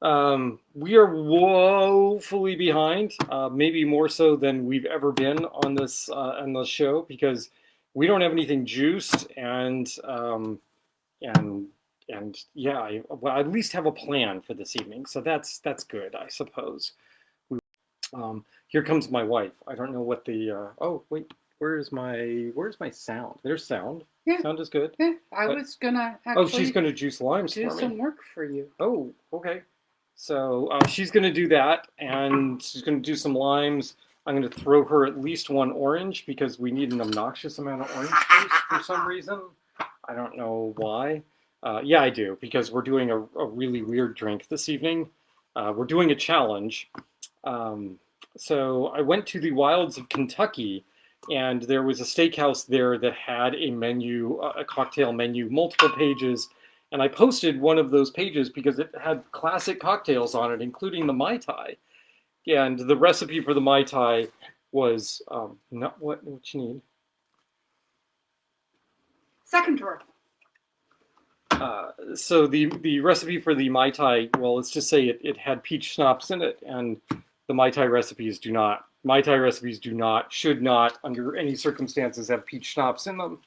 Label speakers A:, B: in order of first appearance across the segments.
A: We are woefully behind, maybe more so than we've ever been on this show because we don't have anything juiced and yeah, well, I at least have a plan for this evening, so that's good, I suppose. Here comes my wife. I don't know what the oh wait, where's my sound? There's sound.
B: Yeah,
A: Sound is good.
B: yeah. I
A: But
B: was gonna
A: oh, she's
B: actually
A: gonna juice limes
B: do
A: for me.
B: some work for you.
A: Oh, okay. So she's going to do that, and she's going to do some limes. I'm going to throw her at least one orange because we need an obnoxious amount of orange juice for some reason. I don't know why. Yeah, I do, because we're doing a really weird drink this evening. We're doing a challenge. Um, so I went to the wilds of Kentucky, and there was a steakhouse there that had a menu, a cocktail menu, multiple pages, and I posted one of those pages because it had classic cocktails on it, including the Mai Tai. And the recipe for the Mai Tai was not what you need.
B: Second drawer.
A: So the recipe for the Mai Tai, well, let's just say it had peach schnapps in it, and the Mai Tai recipes do not. Mai Tai recipes do not, should not, under any circumstances, have peach schnapps in them.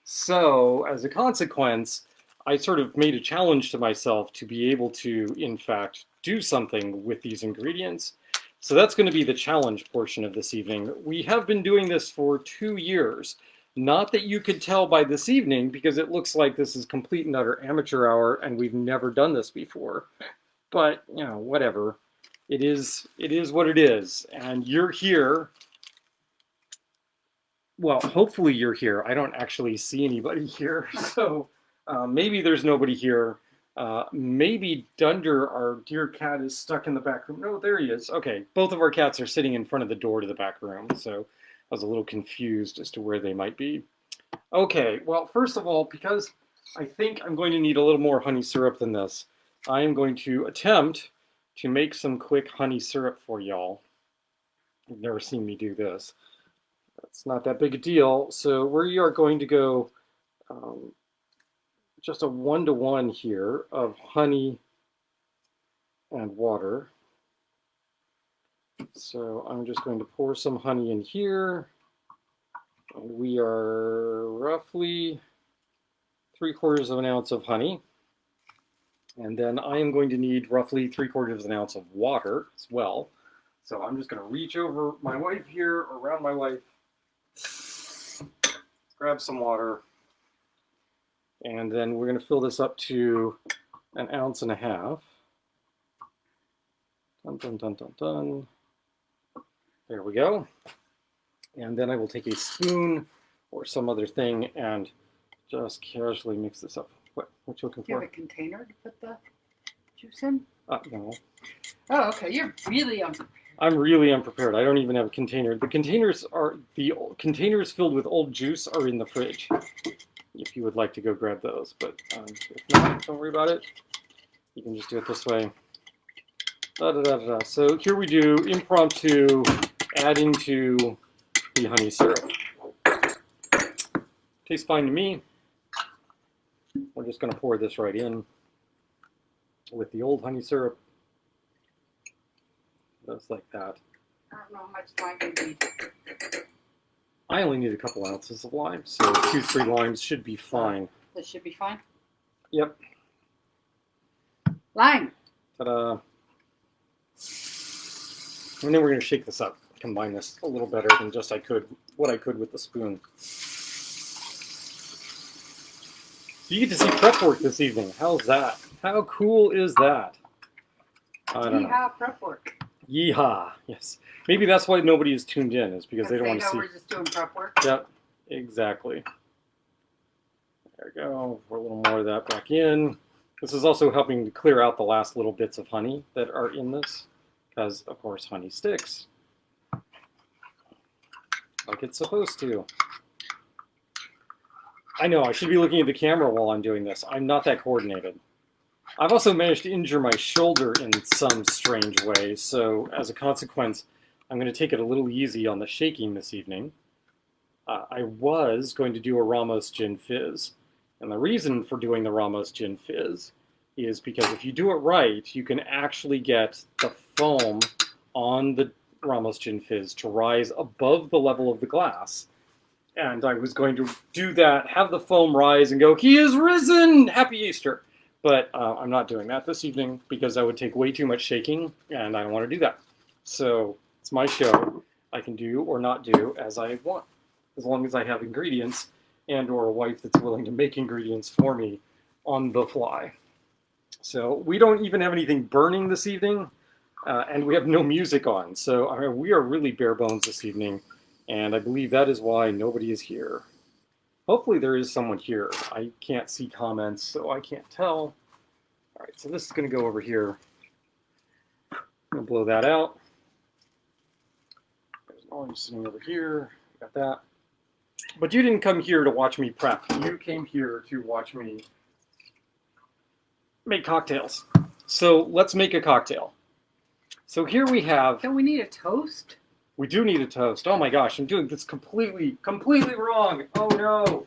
A: So, as a consequence, I sort of made a challenge to myself to be able to, in fact, do something with these ingredients. So that's going to be the challenge portion of this evening. We have been doing this for 2 years. Not that you could tell by this evening, because it looks like this is complete and utter amateur hour, and we've never done this before. But, you know, whatever. It is what it is. And you're here. Well, hopefully you're here. I don't actually see anybody here, so maybe there's nobody here. Maybe Dunder, our dear cat, is stuck in the back room. No, there he is. Okay, both of our cats are sitting in front of the door to the back room, so I was a little confused as to where they might be. Okay, well, first of all, because I think I'm going to need a little more honey syrup than this, I am going to attempt to make some quick honey syrup for y'all. You've never seen me do this. It's not that big a deal. So we are going to go um, just a 1-to-1 here of honey and water. So I'm just going to pour some honey in here. And we are roughly 3/4 of an ounce of honey. And then I am going to need roughly 3/4 of an ounce of water as well. So I'm just going to reach over my wife here, around my wife, grab some water, and then we're going to fill this up to 1.5 ounces. Dun, dun, dun, dun, dun. There we go. And then I will take a spoon or some other thing and just casually mix this up. What you looking
B: Do you
A: for?
B: have a container to put the juice in?
A: No.
B: Oh, okay. You're really unprepared.
A: I'm really unprepared. I don't even have a container. The containers filled with old juice are in the fridge. If you would like to go grab those, but if not, don't worry about it. You can just do it this way. Da, da, da, da. So here we do impromptu adding to the honey syrup. Tastes fine to me. We're just going to pour this right in with the old honey syrup. Just like that.
B: I don't know how much lime you need.
A: I only need a couple ounces of lime, so 2-3 limes should be fine.
B: This should be fine.
A: Yep.
B: Lime.
A: Ta-da. And then we're going to shake this up, combine this a little better than just what I could with the spoon. So you get to see prep work this evening. How's that? How cool is that? I don't know.
B: Yeehaw, prep work.
A: Yeehaw. Yes. Maybe that's why nobody is tuned in, is because they don't want to see.
B: We're just doing prep work.
A: Yep, exactly. There we go. Pour a little more of that back in. This is also helping to clear out the last little bits of honey that are in this, because, of course, honey sticks. Like it's supposed to. I know, I should be looking at the camera while I'm doing this. I'm not that coordinated. I've also managed to injure my shoulder in some strange way, so as a consequence, I'm going to take it a little easy on the shaking this evening. I was going to do a Ramos Gin Fizz, and the reason for doing the Ramos Gin Fizz is because if you do it right, you can actually get the foam on the Ramos Gin Fizz to rise above the level of the glass. And I was going to do that, have the foam rise and go, "He is risen! Happy Easter!" But I'm not doing that this evening because that would take way too much shaking, and I don't want to do that. So it's my show. I can do or not do as I want, as long as I have ingredients and or a wife that's willing to make ingredients for me on the fly. So we don't even have anything burning this evening, and we have no music on. So we are really bare bones this evening, and I believe that is why nobody is here. Hopefully there is someone here. I can't see comments, so I can't tell. All right, so this is going to go over here. I'm going to blow that out. There's an orange sitting over here. Got that. But you didn't come here to watch me prep. You came here to watch me make cocktails. So let's make a cocktail. So here we have.
B: Don't we need a toast?
A: We do need a toast. Oh my gosh, I'm doing this completely wrong. Oh no.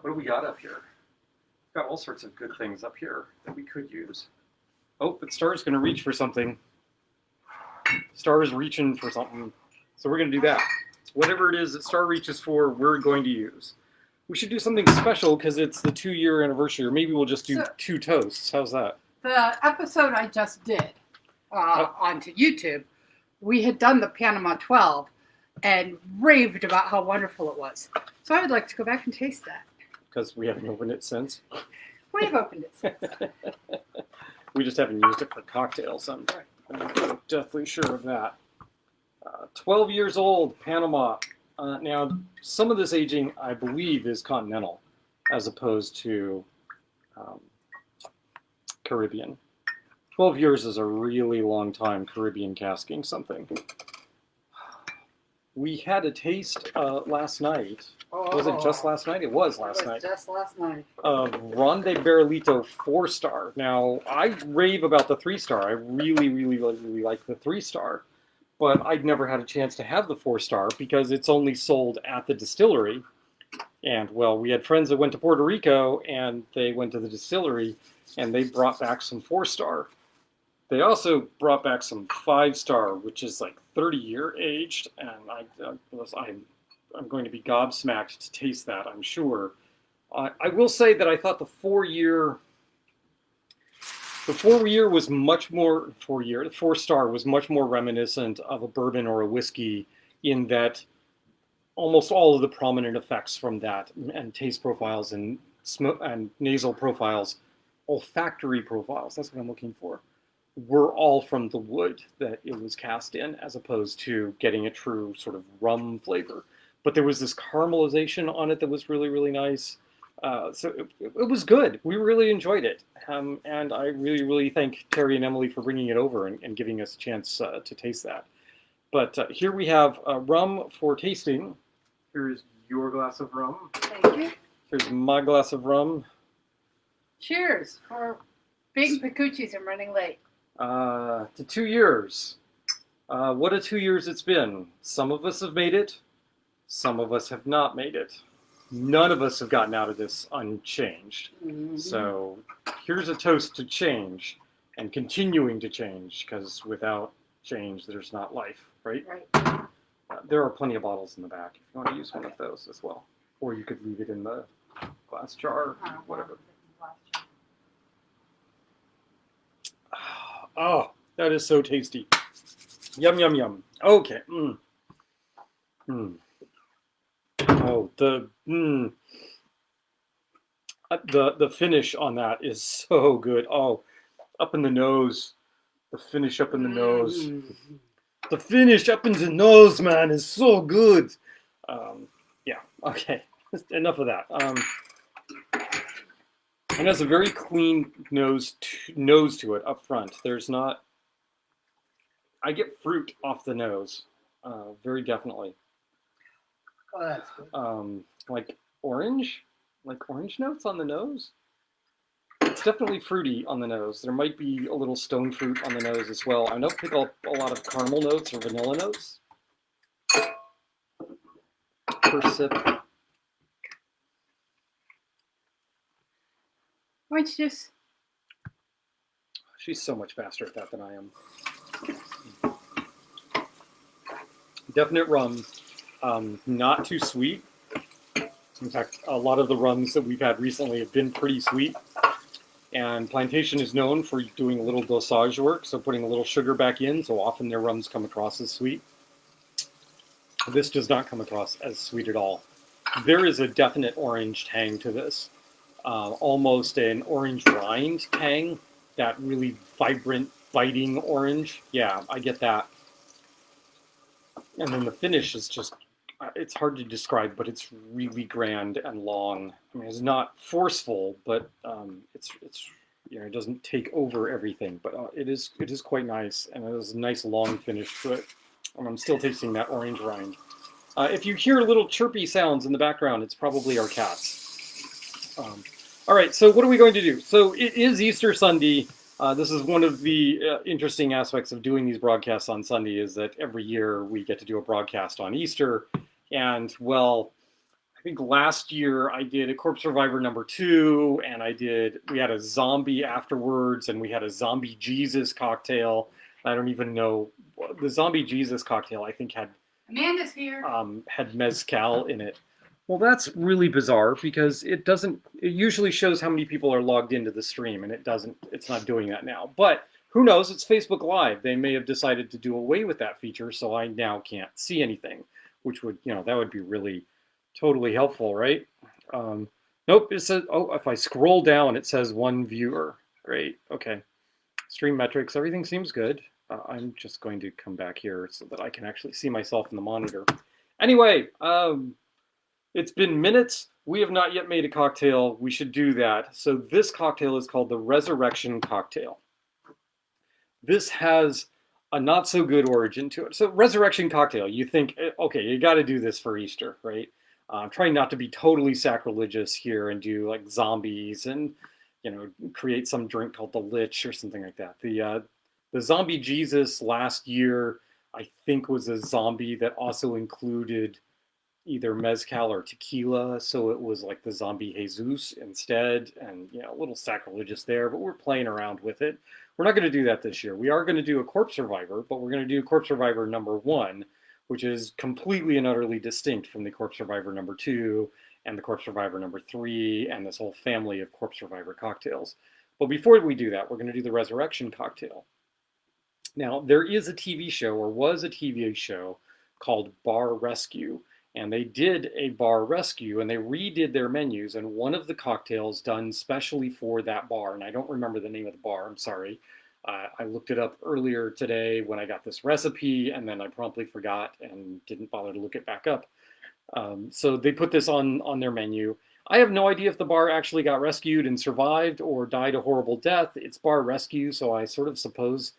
A: What do we got up here? We've got all sorts of good things up here that we could use. Oh, but Star's going to reach for something. Star is reaching for something. So we're going to do that. Whatever it is that Star reaches for, we're going to use. We should do something special because it's the 2-year anniversary, or maybe we'll just do 2 toasts. How's that?
B: The episode I just did onto YouTube, we had done the Panama 12 and raved about how wonderful it was. So I would like to go back and taste that.
A: Because we haven't opened it since.
B: We've opened it since.
A: We just haven't used it for cocktails. I'm definitely sure of that. 12 years old, Panama. Now, some of this aging, I believe, is continental, as opposed to Caribbean. 12 years is a really long time Caribbean casking something. We had a taste last night. Was it just last night? It was last night.
B: Just last night.
A: Ronde Barrilito 4-star. Now, I rave about the 3-star. I really like the 3-star. But I'd never had a chance to have the 4-star because it's only sold at the distillery. And, well, we had friends that went to Puerto Rico, and they went to the distillery, and they brought back some 4-star. They also brought back some 5-star, which is like 30-year aged, and I'm going to be gobsmacked to taste that, I'm sure. I will say that I thought the 4-year was much more, the 4-star was much more reminiscent of a bourbon or a whiskey in that almost all of the prominent effects from that and taste profiles and nasal profiles, olfactory profiles, that's what I'm looking for, were all from the wood that it was cast in, as opposed to getting a true sort of rum flavor. But there was this caramelization on it that was really nice. So it was good. We really enjoyed it. And I really thank Terry and Emily for bringing it over and giving us a chance to taste that. But here we have rum for tasting. Here's your glass of rum.
B: Thank you.
A: Here's my glass of rum.
B: Cheers for being Pacucci's and running late.
A: To 2 years. What a 2 years it's been. Some of us have made it. Some of us have not made it. None of us have gotten out of this unchanged.
B: Mm-hmm.
A: So here's a toast to change and continuing to change, because without change, there's not life, right?
B: Right.
A: There are plenty of bottles in the back if you want to use one of those as well. Or you could leave it in the glass jar, whatever. Oh, that is so tasty. Yum. Okay. Oh, the finish on that is so good. Oh, up in the nose. The finish up in the nose. The finish up in the nose, man, is so good. Yeah, okay. Enough of that. It has a very clean nose to it up front. There's not... I get fruit off the nose, very definitely.
B: Oh, that's good.
A: Like orange notes on the nose. It's definitely fruity on the nose. There might be a little stone fruit on the nose as well. I don't pick up a lot of caramel notes or vanilla notes. Per sip.
B: Orange juice.
A: She's so much faster at that than I am. Definite rum. Not too sweet. In fact, a lot of the rums that we've had recently have been pretty sweet. And Plantation is known for doing a little dosage work, so putting a little sugar back in, so often their rums come across as sweet. This does not come across as sweet at all. There is a definite orange tang to this. Almost an orange rind tang, that really vibrant, biting orange. Yeah, I get that. And then the finish is just, it's hard to describe, but it's really grand and long. I mean, it's not forceful, but it's it doesn't take over everything, but it is quite nice, and it has a nice long finish to it. And I'm still tasting that orange rind. If you hear little chirpy sounds in the background, it's probably our cats. All right, so what are we going to do? So it is Easter Sunday. This is one of the interesting aspects of doing these broadcasts on Sunday, is that every year we get to do a broadcast on Easter. And, well, I think last year I did a Corpse Survivor #2, and we had a zombie afterwards, and we had a zombie Jesus cocktail. I don't even know. The zombie Jesus cocktail, I think,
B: Amanda's here.
A: Had mezcal in it. Well, that's really bizarre, because it usually shows how many people are logged into the stream, and it's not doing that now. But who knows? It's Facebook Live. They may have decided to do away with that feature, so I now can't see anything, which would, that would be really totally helpful, right? Nope, it says, oh, if I scroll down, it says 1 viewer. Great, okay. Stream metrics, everything seems good. I'm just going to come back here so that I can actually see myself in the monitor. Anyway, it's been minutes. We have not yet made a cocktail. We should do that. So this cocktail is called the Resurrection Cocktail. This has a not so good origin to it. So Resurrection Cocktail, you think, okay, you got to do this for Easter, right? I'm trying not to be totally sacrilegious here and do like zombies and, create some drink called the Lich or something like that. The zombie Jesus last year, I think, was a zombie that also included either mezcal or tequila, so it was like the zombie Jesus instead, and a little sacrilegious there, but we're playing around with it. We're not going to do that this year. We are going to do a Corpse Survivor, but we're going to do Corpse Survivor #1, which is completely and utterly distinct from the Corpse Survivor #2 and the Corpse Survivor #3 and this whole family of Corpse Survivor cocktails. But before we do that, we're going to do the Resurrection Cocktail. Now, there is a TV show, or was a TV show, called Bar Rescue. And they did a bar rescue, and they redid their menus, and one of the cocktails done specially for that bar, and I don't remember the name of the bar, I'm sorry. I looked it up earlier today when I got this recipe, and then I promptly forgot and didn't bother to look it back up. So they put this on their menu. I have no idea if the bar actually got rescued and survived or died a horrible death. It's bar rescue, so I sort of suppose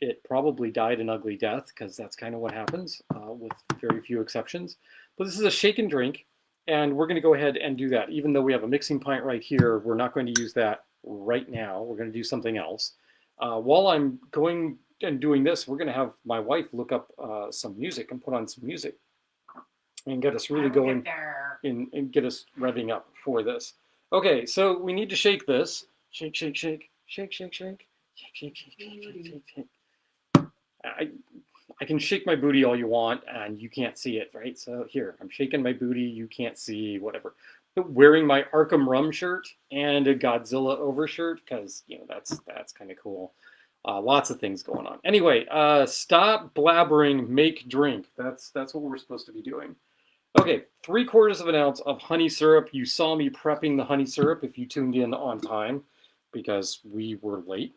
A: it probably died an ugly death, because that's kind of what happens, with very few exceptions. But this is a shake and drink, and we're going to go ahead and do that. Even though we have a mixing pint right here, we're not going to use that right now. We're going to do something else. While I'm going and doing this, we're going to have my wife look up some music and put on some music and get us really going and get us revving up for this. Okay, so we need to shake this. Shake, shake, shake, shake, shake, shake, shake, shake, shake, shake, shake, shake, shake. I can shake my booty all you want, and you can't see it, right? So here, I'm shaking my booty, you can't see, whatever. But wearing my Arkham Rum shirt and a Godzilla overshirt, because, that's kind of cool. Lots of things going on. Anyway, stop blabbering, make drink. That's what we're supposed to be doing. Okay, 3/4 of an ounce of honey syrup. You saw me prepping the honey syrup if you tuned in on time, because we were late.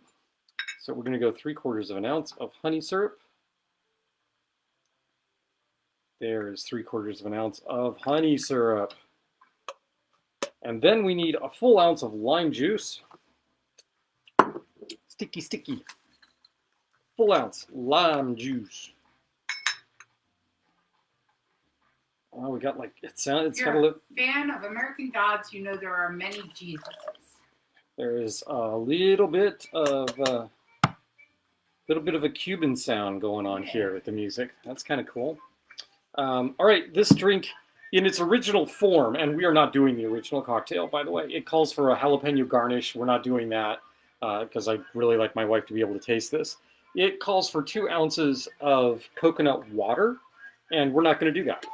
A: So we're going to go 3/4 of an ounce of honey syrup. There is 3/4 of an ounce of honey syrup. And then we need a full ounce of lime juice. Sticky, sticky. Full ounce lime juice. Oh, we got like, it's got a little.
B: Fan of American Gods, you know there are many Jesuses.
A: There is a little bit of a Cuban sound going on here with the music. That's kind of cool. All right, this drink in its original form, and we are not doing the original cocktail, by the way. It calls for a jalapeno garnish. We're not doing that because I really like my wife to be able to taste this. It calls for 2 ounces of coconut water, and we're not going to do that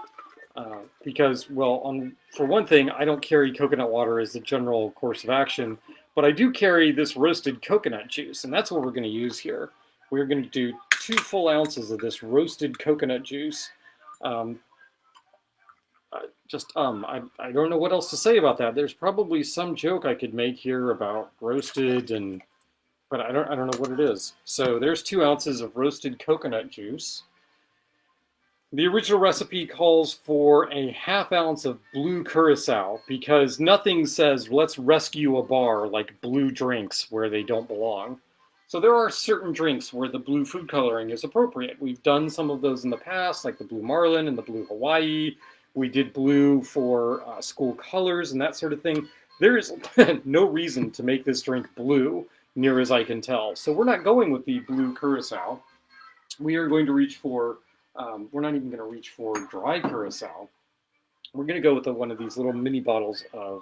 A: because, well, for one thing, I don't carry coconut water as the general course of action, but I do carry this roasted coconut juice, and that's what we're going to use here. We're going to do 2 full ounces of this roasted coconut juice. Um, I don't know what else to say about that. There's probably some joke I could make here about roasted but I don't know what it is. So there's 2 ounces of roasted coconut juice. The original recipe calls for a ½ ounce of blue curacao because nothing says let's rescue a bar like blue drinks where they don't belong. So there are certain drinks where the blue food coloring is appropriate. We've done some of those in the past, like the blue Marlin and the blue Hawaii. We did blue for school colors and that sort of thing. There is no reason to make this drink blue, near as I can tell. So we're not going with the blue curacao. We are going to reach for, we're not even going to reach for dry curacao. We're going to go with one of these little mini bottles of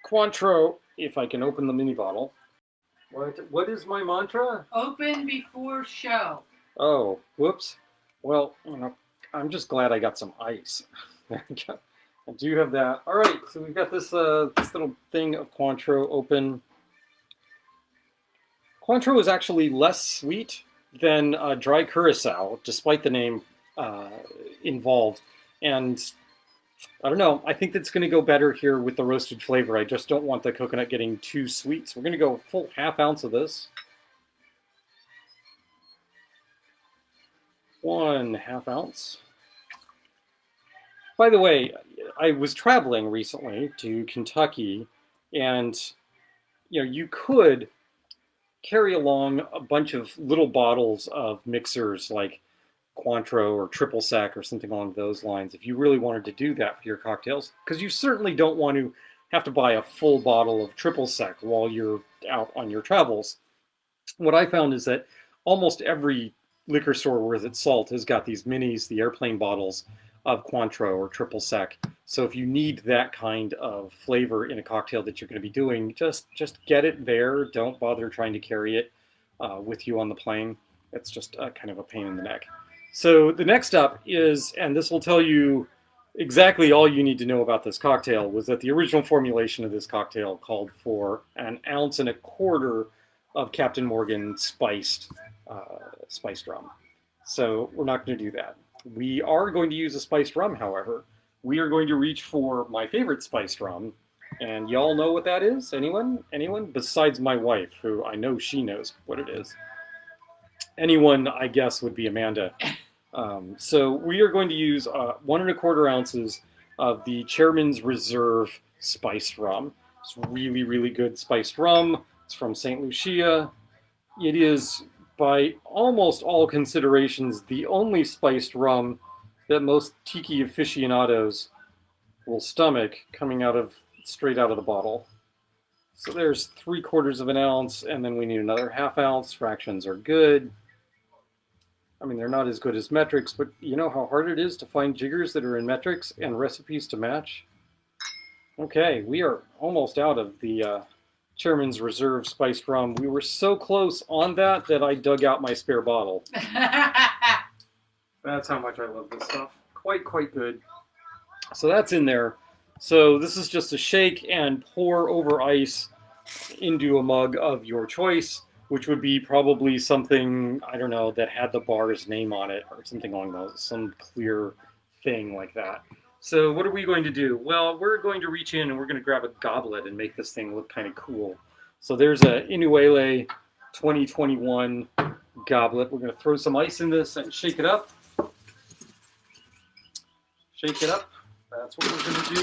A: Cointreau, if I can open the mini bottle. What is my mantra?
B: Open before show.
A: Oh, whoops. Well, I'm just glad I got some ice. I do have that. All right, so we've got this this little thing of Cointreau open. Cointreau is actually less sweet than dry curacao, despite the name involved. And I don't know, I think that's going to go better here with the roasted flavor. I just don't want the coconut getting too sweet. So we're going to go full ½ ounce of this. 1/2 ounce. By the way, I was traveling recently to Kentucky, and you could carry along a bunch of little bottles of mixers like Cointreau or triple sec or something along those lines if you really wanted to do that for your cocktails, because you certainly don't want to have to buy a full bottle of triple sec while you're out on your travels. What I found is that almost every liquor store worth its salt has got these minis, the airplane bottles of Cointreau or triple sec. So if you need that kind of flavor in a cocktail that you're going to be doing, just get it there. Don't bother trying to carry it with you on the plane. It's just kind of a pain in the neck. So the next up is, and this will tell you exactly all you need to know about this cocktail, was that the original formulation of this cocktail called for 1.25 ounces of Captain Morgan spiced rum. So we're not going to do that. We are going to use a spiced rum, however. We are going to reach for my favorite spiced rum, and y'all know what that is? Anyone? Anyone? Besides my wife, who I know she knows what it is. Anyone, I guess, would be Amanda. So we are going to use 1.25 ounces of the Chairman's Reserve spiced rum. It's really, really good spiced rum. It's from St. Lucia. It is, by almost all considerations, the only spiced rum that most tiki aficionados will stomach coming straight out of the bottle. So there's 3/4 ounce, and then we need another ½ ounce. Fractions are good. I mean, they're not as good as metrics, but you know how hard it is to find jiggers that are in metrics and recipes to match? Okay, we are almost out of the Chairman's Reserve spiced rum. We were so close on that I dug out my spare bottle. That's how much I love this stuff. Quite good. So that's in there. So this is just a shake and pour over ice into a mug of your choice, which would be probably something, I don't know, that had the bar's name on it or something along those, some clear thing like that. So what are we going to do? Well, we're going to reach in and we're going to grab a goblet and make this thing look kind of cool. So there's a Inuele 2021 goblet. We're going to throw some ice in this and shake it up. Shake it up. That's what we're going to do.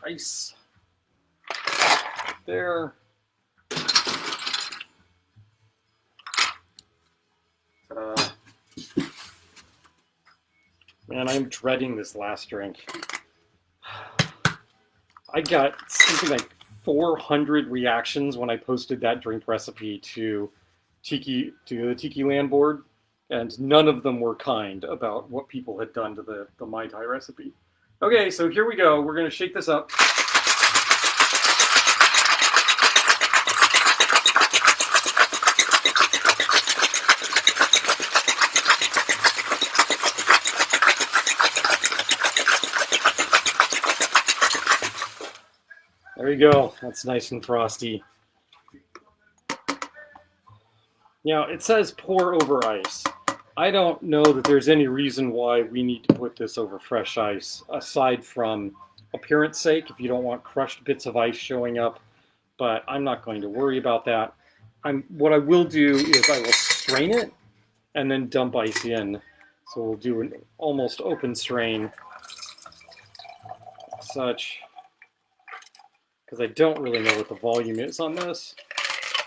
A: Ice. There. Ta-da. Man, I'm dreading this last drink. I got something like 400 reactions when I posted that drink recipe to the Tiki Land board, and none of them were kind about what people had done to the Mai Tai recipe. Okay, so here we go. We're going to shake this up. There you go. That's nice and frosty. Now, it says pour over ice. I don't know that there's any reason why we need to put this over fresh ice, aside from appearance sake, if you don't want crushed bits of ice showing up, but I'm not going to worry about that. What I will do is I will strain it and then dump ice in. So we'll do an almost open strain, such, because I don't really know what the volume is on this,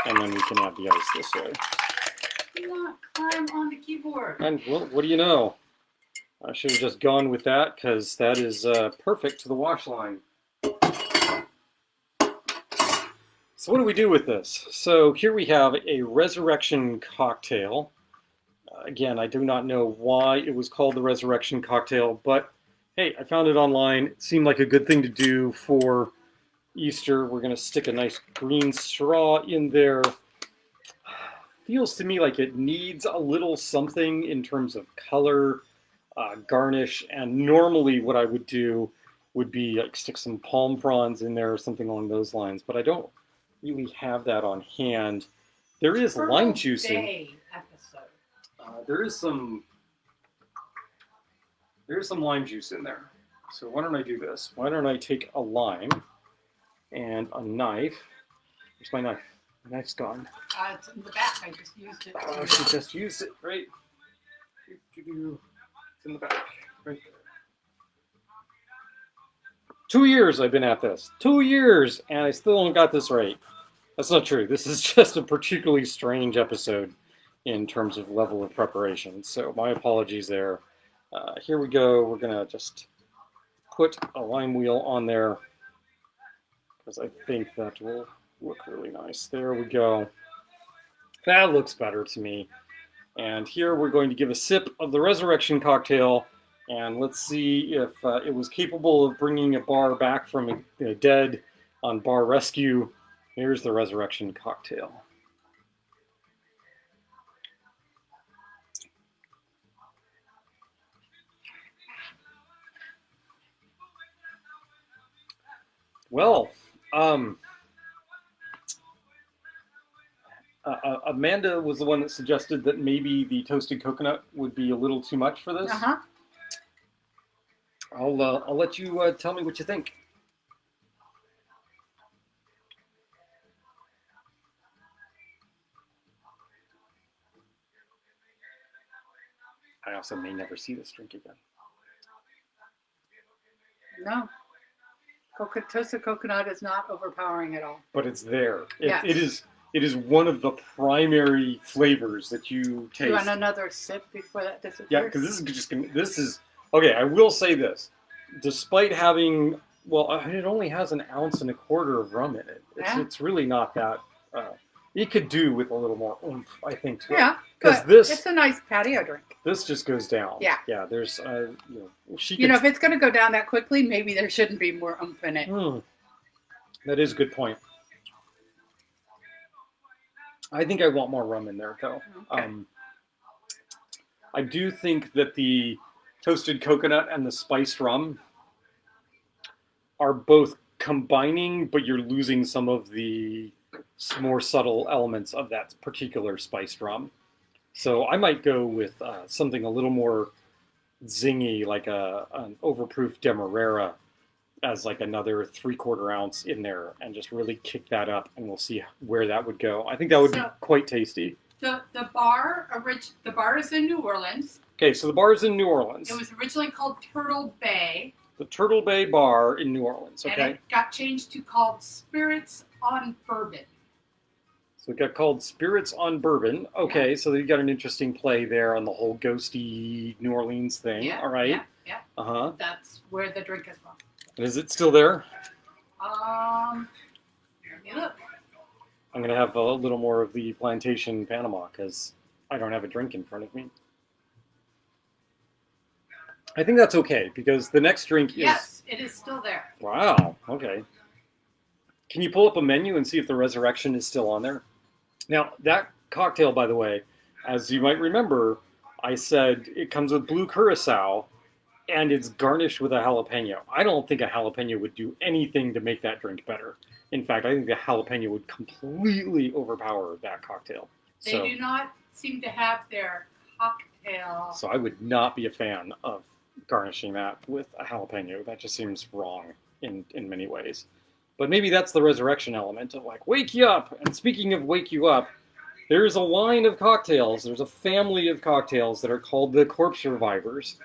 A: and then we can add the ice this way.
B: Do not climb on the keyboard.
A: And well, what do you know? I should have just gone with that because that is perfect to the wash line. So what do we do with this? So here we have a resurrection cocktail. Again, I do not know why it was called the resurrection cocktail, but hey, I found it online. It seemed like a good thing to do for Easter. We're going to stick a nice green straw in there. Feels to me like it needs a little something in terms of color, garnish, and normally what I would do would be like stick some palm fronds in there or something along those lines, but I don't really have that on hand. There is lime juice in. There is some lime juice in there. So why don't I do this? Why don't I take a lime and a knife? Where's my knife? My knife's gone.
B: It's in the back. I just used it.
A: Oh, she just used it, right? It's in the back, right there. 2 years I've been at this. 2 years, and I still don't got this right. That's not true. This is just a particularly strange episode in terms of level of preparation. So my apologies there. Here we go. We're going to just put a lime wheel on there because I think that will look really nice. There we go. That looks better to me. And here we're going to give a sip of the resurrection cocktail, and let's see if it was capable of bringing a bar back from the dead on bar rescue. Here's the resurrection cocktail. Well, Amanda was the one that suggested that maybe the toasted coconut would be a little too much for this.
B: Uh-huh.
A: I'll let you tell me what you think. I also may never see this drink again.
B: No. Toasted coconut is not overpowering at all.
A: But it's there.
B: Yes.
A: It is one of the primary flavors that you taste.
B: Do you want another sip before that disappears?
A: Yeah, because this is okay. I will say this, despite having it only has 1.25 ounces of rum in it. It's really not that. It could do with a little more oomph, I think. Too.
B: Yeah,
A: because
B: it's a nice patio drink.
A: This just goes down.
B: Yeah.
A: Yeah. There's
B: if it's going to go down that quickly, maybe there shouldn't be more oomph in it.
A: That is a good point. I think I want more rum in there, though.
B: Okay.
A: I do think that the toasted coconut and the spiced rum are both combining, but you're losing some of the more subtle elements of that particular spiced rum. So I might go with something a little more zingy, like an overproof Demerara, as like another 3/4 ounce in there, and just really kick that up, and we'll see where that would go. I think that would be quite tasty.
B: The bar is in New Orleans.
A: Okay, so the bar is in New Orleans.
B: It was originally called Turtle Bay.
A: The Turtle Bay Bar in New Orleans. Okay.
B: And it got changed to called Spirits on Bourbon.
A: So it got called Spirits on Bourbon. Okay,
B: Yeah.
A: so you got an interesting play there on the whole ghosty New Orleans thing.
B: Yeah.
A: All right.
B: Yeah.
A: Uh-huh.
B: That's where the drink is from.
A: Is it still there?
B: Let me look.
A: I'm going to have a little more of the Plantation Panama because I don't have a drink in front of me. I think that's okay because the next drink is.
B: Yes, it is still there.
A: Wow. Okay. Can you pull up a menu and see if the Resurrection is still on there? Now, that cocktail, by the way, as you might remember, I said it comes with blue curacao and it's garnished with a jalapeno. I don't think a jalapeno would do anything to make that drink better. In fact, I think the jalapeno would completely overpower that cocktail.
B: They
A: So,
B: do not seem to have their cocktail.
A: so I would not be a fan of garnishing that with a jalapeno. That just seems wrong in many ways. But maybe that's the resurrection element of like, wake you up. And speaking of wake you up, there's a line of cocktails, there's a family of cocktails that are called the Corpse Revivers.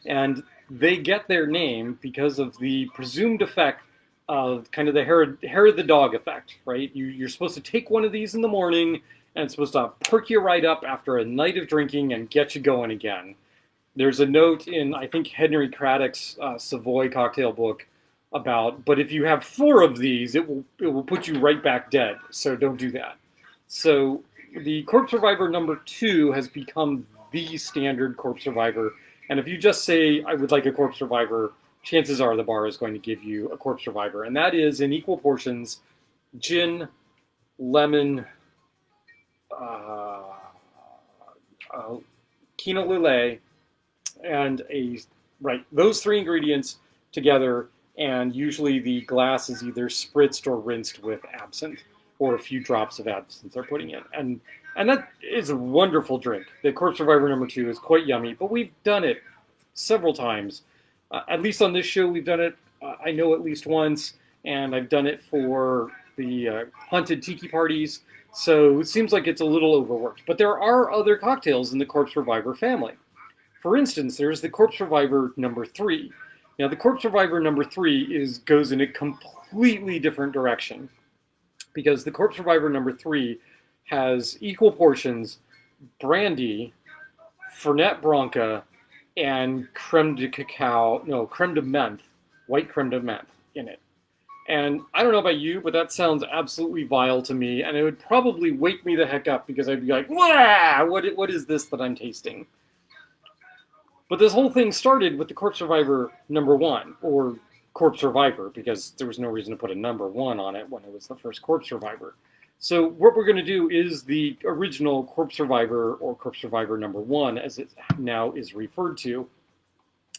A: And they get their name because of the presumed effect of kind of the hair of the dog effect, right? You're supposed to take one of these in the morning and it's supposed to perk you right up after a night of drinking and get you going again. There's a note in, I think, Henry Craddock's Savoy cocktail book about, but if you have four of these, it will put you right back dead. So don't do that. So the Corpse Reviver number 2 has become the standard Corpse Reviver. And if you just say, I would like a Corpse Reviver, chances are the bar is going to give you a Corpse Reviver. And that is in equal portions gin, lemon, uh, Kina Lillet, and those three ingredients together, and usually the glass is either spritzed or rinsed with absinthe, or a few drops of absinthe they're putting in, and that is a wonderful drink. The Corpse Reviver number 2 is quite yummy, but we've done it several times. At least on this show, we've done it. I know at least once, and I've done it for the haunted tiki parties. So it seems like it's a little overworked. But there are other cocktails in the Corpse Reviver family. For instance, there's the Corpse Reviver number 3. Now, the Corpse Reviver number 3 goes in a completely different direction because the Corpse Reviver number 3 has equal portions brandy, Fernet Branca, and creme de cacao, no, creme de menthe, white creme de menthe in it. And I don't know about you, but that sounds absolutely vile to me, and it would probably wake me the heck up because I'd be like, "Wah! What is this that I'm tasting?" But this whole thing started with the Corpse Reviver number 1, or Corpse Reviver, because there was no reason to put a number 1 on it when it was the first Corpse Reviver. So what we're going to do is the original Corpse Reviver, or Corpse Reviver number 1, as it now is referred to.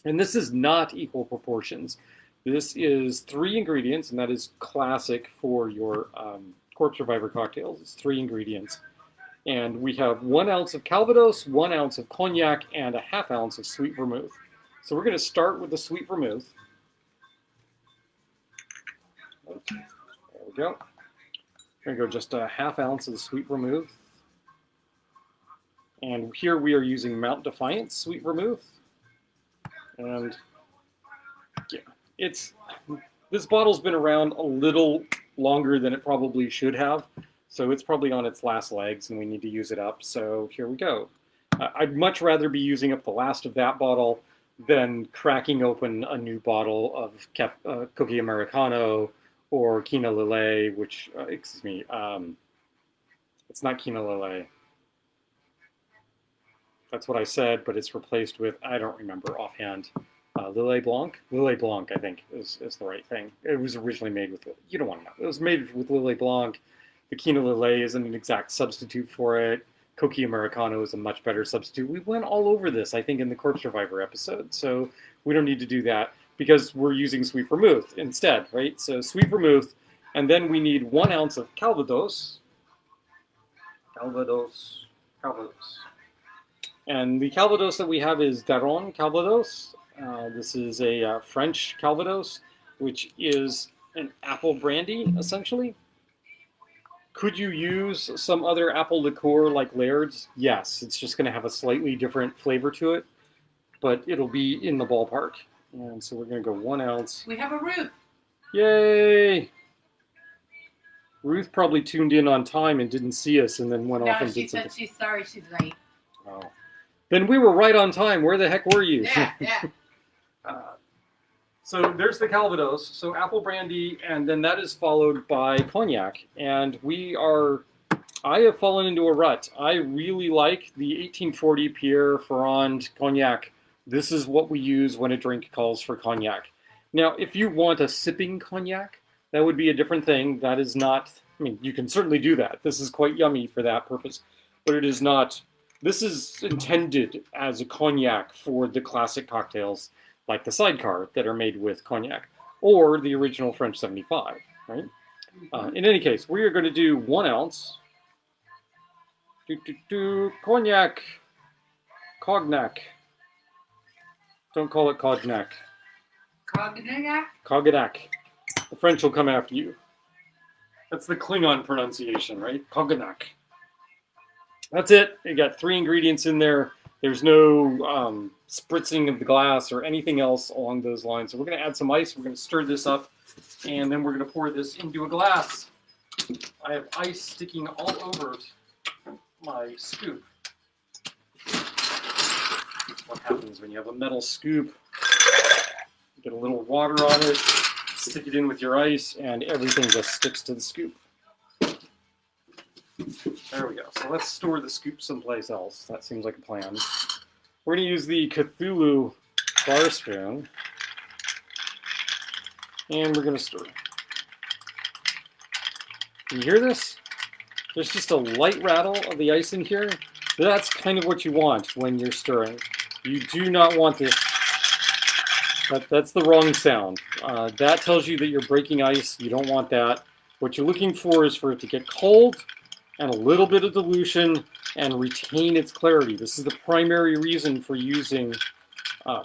A: And this is not equal proportions. This is 3 ingredients, and that is classic for your Corpse Reviver cocktails. It's 3 ingredients. And we have 1 ounce of Calvados, 1 ounce of cognac, and a ½ ounce of sweet vermouth. So we're going to start with the sweet vermouth. There we go. We're going to go just a ½ ounce of the sweet vermouth. And here we are using Mount Defiance sweet vermouth. And yeah, this bottle's been around a little longer than it probably should have. So it's probably on its last legs and we need to use it up. So here we go. I'd much rather be using up the last of that bottle than cracking open a new bottle of Cookie Americano or Kina Lillet, which, excuse me, it's not Kina Lillet. That's what I said, but it's replaced with, I don't remember offhand, Lillet Blanc? Lillet Blanc, I think, is the right thing. It was originally made with, you don't want to know. It was made with Lillet Blanc. The Kina Lillet isn't an exact substitute for it. Cookie Americano is a much better substitute. We went all over this, I think, in the Corpse Reviver episode, so we don't need to do that because we're using sweet vermouth instead, right? So sweet vermouth, and then we need 1 ounce of Calvados. Calvados. And the Calvados that we have is Daron Calvados. This is a French Calvados, which is an apple brandy, essentially. Could you use some other apple liqueur like Laird's? Yes, it's just going to have a slightly different flavor to it, but it'll be in the ballpark. And so we're going to go 1 ounce.
B: We have a Ruth.
A: Yay! Ruth probably tuned in on time and didn't see us and then went off and did something.
B: No, she said she's sorry she's late.
A: Oh. Then we were right on time. Where the heck were you?
B: Yeah.
A: So there's the Calvados, so apple brandy, and then that is followed by cognac. And I have fallen into a rut. I really like the 1840 Pierre Ferrand cognac This is what we use when a drink calls for cognac. Now, if you want a sipping cognac, that would be a different thing. That is not, I mean, you can certainly do that. This is quite yummy for that purpose, but it is not, this is intended as a cognac for the classic cocktails like the sidecar that are made with cognac or the original French 75, right? In any case, we are going to do 1 ounce cognac, cognac. Don't call it cognac.
B: Cognac?
A: Cognac. The French will come after you. That's the Klingon pronunciation, right? Cognac. That's it. You got 3 ingredients in there. There's no spritzing of the glass or anything else along those lines. So we're going to add some ice. We're going to stir this up, and then we're going to pour this into a glass. I have ice sticking all over my scoop. What happens when you have a metal scoop? Get a little water on it, stick it in with your ice, and everything just sticks to the scoop. There we go. So let's store the scoop someplace else. That seems like a plan. We're going to use the Cthulhu bar spoon, and we're going to stir. Can you hear this? There's just a light rattle of the ice in here. That's kind of what you want when you're stirring. You do not want this. That's the wrong sound. That tells you that you're breaking ice. You don't want that. What you're looking for is for it to get cold and a little bit of dilution and retain its clarity. This is the primary reason for using,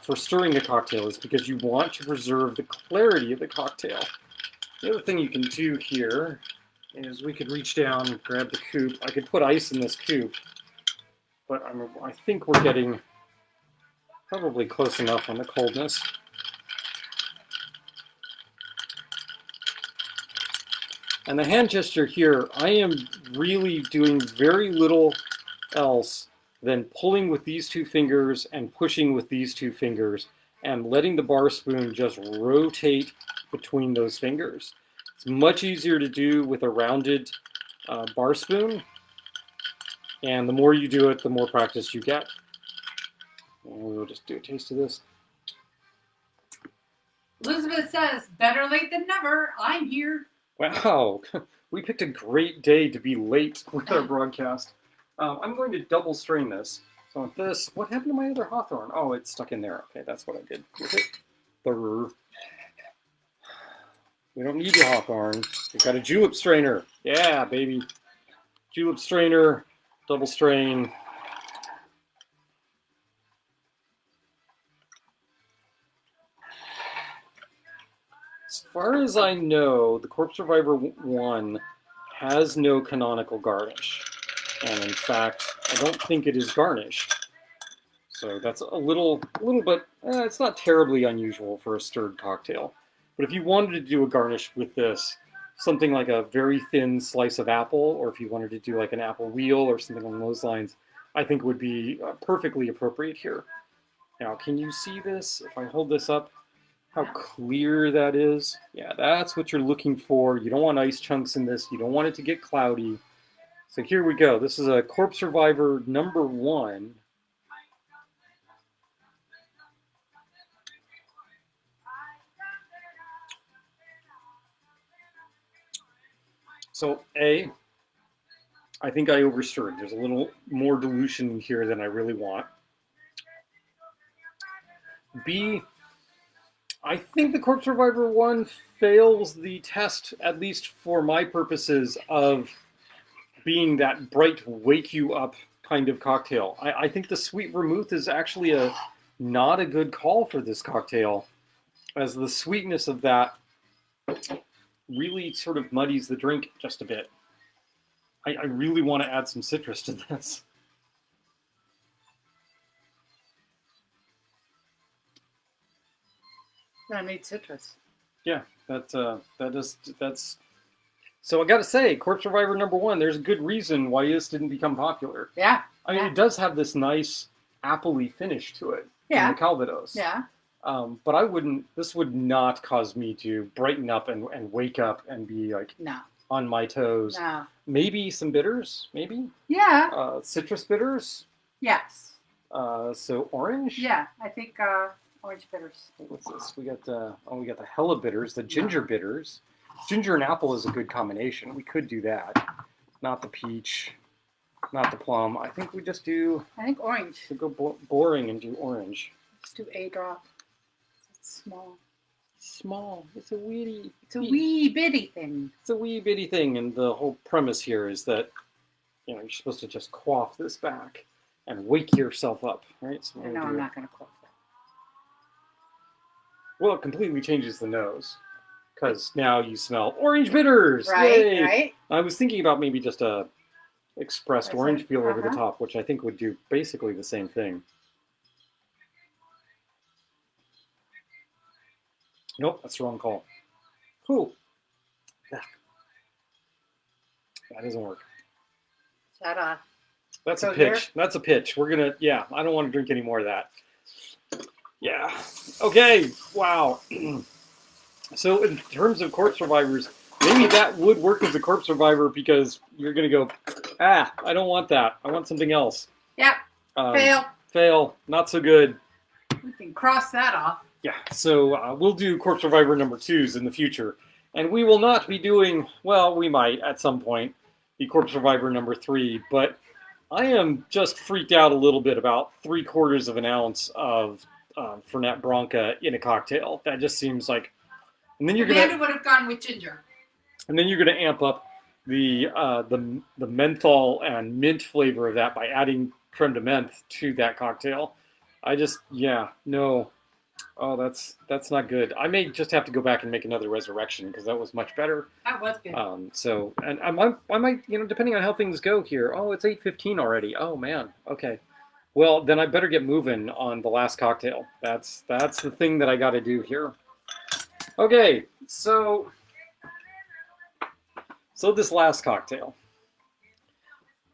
A: for stirring a cocktail, is because you want to preserve the clarity of the cocktail. The other thing you can do here is we could reach down and grab the coupe. I could put ice in this coupe, but I think we're getting probably close enough on the coldness. And the hand gesture here, I am really doing very little else than pulling with these 2 fingers and pushing with these 2 fingers and letting the bar spoon just rotate between those fingers. It's much easier to do with a rounded bar spoon, and the more you do it, the more practice you get. And we'll just do a taste of this.
B: Elizabeth says, better late than never. I'm here.
A: Wow, we picked a great day to be late with our broadcast. I'm going to double strain this. So with this, what happened to my other Hawthorne? Oh, it's stuck in there. Okay, that's what I did with it. We don't need a Hawthorne. We've got a julep strainer. Yeah, baby. Julep strainer, double strain. As far as I know, the Corpse Survivor 1 has no canonical garnish. And in fact, I don't think it is garnished. So that's a little bit, it's not terribly unusual for a stirred cocktail. But if you wanted to do a garnish with this, something like a very thin slice of apple, or if you wanted to do like an apple wheel or something along those lines, I think would be perfectly appropriate here. Now, can you see this? If I hold this up, how clear that is? Yeah, that's what you're looking for. You don't want ice chunks in this. You don't want it to get cloudy. So here we go. This is a Corpse Survivor number 1. So I think I overstirred. There's a little more dilution in here than I really want. B, I think the Corpse Survivor 1 fails the test, at least for my purposes, of being that bright, wake you up kind of cocktail. I think the sweet vermouth is actually not a good call for this cocktail, as the sweetness of that really sort of muddies the drink just a bit. I really want to add some citrus to this.
B: I need citrus.
A: Yeah, that's so I gotta say, Corpse Survivor number 1, there's a good reason why this didn't become popular.
B: Yeah.
A: I mean, it does have this nice appley finish to it in the Calvados.
B: Yeah.
A: But this would not cause me to brighten up and wake up and be like on my toes.
B: No.
A: Maybe some bitters, maybe?
B: Yeah.
A: Citrus bitters?
B: Yes.
A: So orange.
B: Yeah, I think orange bitters.
A: What's this? We got we got the hella bitters, the ginger bitters. Ginger and apple is a good combination. We could do that. Not the peach, not the plum. I think we just do.
B: I think orange.
A: We'll go boring and do orange.
B: Let's do a drop. It's small.
A: Small. It's a wee.
B: It's a wee bitty thing.
A: It's a wee bitty thing, and the whole premise here is that you're supposed to just quaff this back and wake yourself up, right? So
B: No, I'm not going to quaff that.
A: Well, it completely changes the nose because now you smell orange bitters.
B: Right,
A: Yay!
B: right.
A: I was thinking about maybe just a expressed orange peel over the
B: Uh-huh.
A: top, which I think would do basically the same thing. Nope, that's the wrong call. Whew. That doesn't work.
B: Is that
A: That's a
B: So
A: pitch. That's a pitch. We're gonna, yeah, I don't want to drink any more of that. Yeah. Okay. Wow. So in terms of corpse survivors, maybe that would work as a corpse survivor because you're gonna go, I don't want that. I want something else.
B: Yep. Fail.
A: Fail. Not so good.
B: We can cross that off.
A: Yeah. So we'll do corpse survivor number 2s in the future, and we will not be doing. Well, we might at some point be corpse survivor number 3, but I am just freaked out a little bit about 3/4 of an ounce of Fernet Branca in a cocktail. That just seems like, and then you're
B: Amanda
A: gonna,
B: would have gone with ginger.
A: and then you're gonna amp up the menthol and mint flavor of that by adding creme de menthe to that cocktail. I just, yeah, no. Oh, that's not good. I may just have to go back and make another resurrection because that was much better.
B: That was good.
A: So, and I might, depending on how things go here. Oh, it's 8:15 already. Oh man. Okay. Well, then I better get moving on the last cocktail. That's the thing that I got to do here. Okay. So this last cocktail.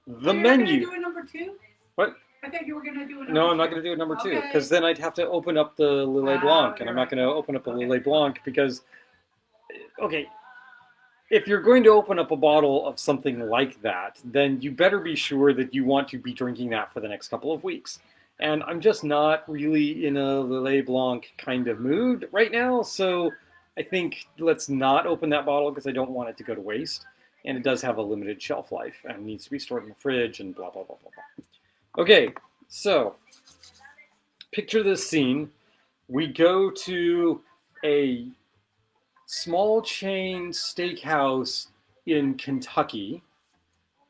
A: The menu.
B: Were you going to do a number 2?
A: What?
B: I thought you were going to do a number 2.
A: No, I'm not going to do a number 2
B: Okay.
A: because then I'd have to open up the Lillet Blanc, and I'm not going to open up a Lillet Blanc because, okay, if you're going to open up a bottle of something like that, then you better be sure that you want to be drinking that for the next couple of weeks. And I'm just not really in a Lillet Blanc kind of mood right now, so I think let's not open that bottle because I don't want it to go to waste. And it does have a limited shelf life and needs to be stored in the fridge and blah, blah, blah, blah, blah. Okay, so picture this scene. We go to a small chain steakhouse in Kentucky,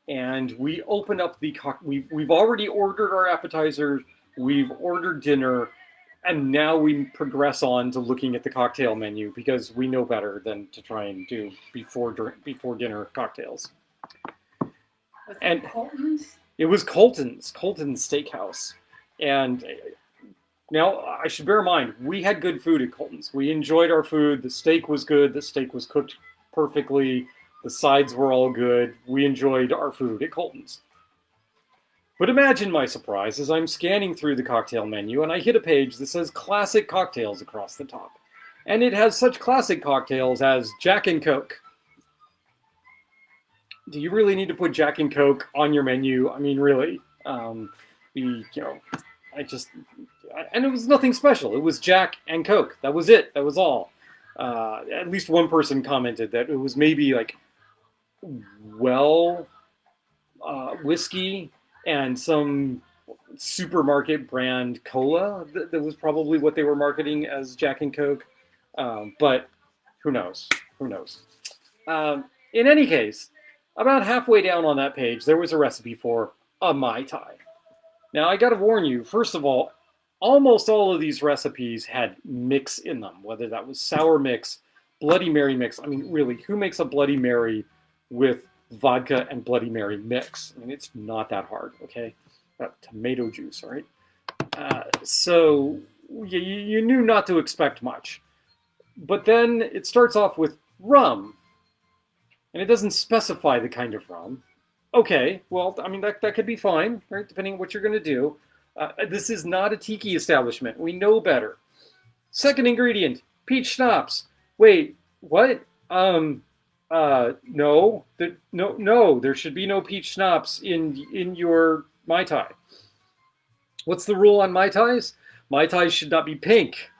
A: and we open up we've already ordered our appetizers, we've ordered dinner, and now we progress on to looking at the cocktail menu because we know better than to try and do before dinner cocktails.
B: Was it
A: And
B: Colton's?
A: it was Colton's Steakhouse. And now I should bear in mind, we had good food at Colton's. We enjoyed our food. The steak was good. The steak was cooked perfectly. The sides were all good. We enjoyed our food at Colton's. But imagine my surprise as I'm scanning through the cocktail menu and I hit a page that says classic cocktails across the top. And it has such classic cocktails as Jack and Coke. Do you really need to put Jack and Coke on your menu? I mean, really? And it was nothing special. It was Jack and Coke. That was it. That was all. At least one person commented that it was maybe like whiskey and some supermarket brand cola. That was probably what they were marketing as Jack and Coke. But who knows? Who knows? In any case, about halfway down on that page, there was a recipe for a Mai Tai. Now, I got to warn you, first of all, almost all of these recipes had mix in them, whether that was sour mix, Bloody Mary mix. I mean, really, who makes a Bloody Mary with vodka and Bloody Mary mix? I mean, it's not that hard, okay? Tomato juice, all right? So you knew not to expect much. But then it starts off with rum, and it doesn't specify the kind of rum. Okay, well, I mean, that could be fine, right? Depending on what you're going to do. This is not a tiki establishment. We know better. Second ingredient, peach schnapps. Wait, what? No, there should be no peach schnapps in your Mai Tai. What's the rule on Mai Tais? Mai Tais should not be pink.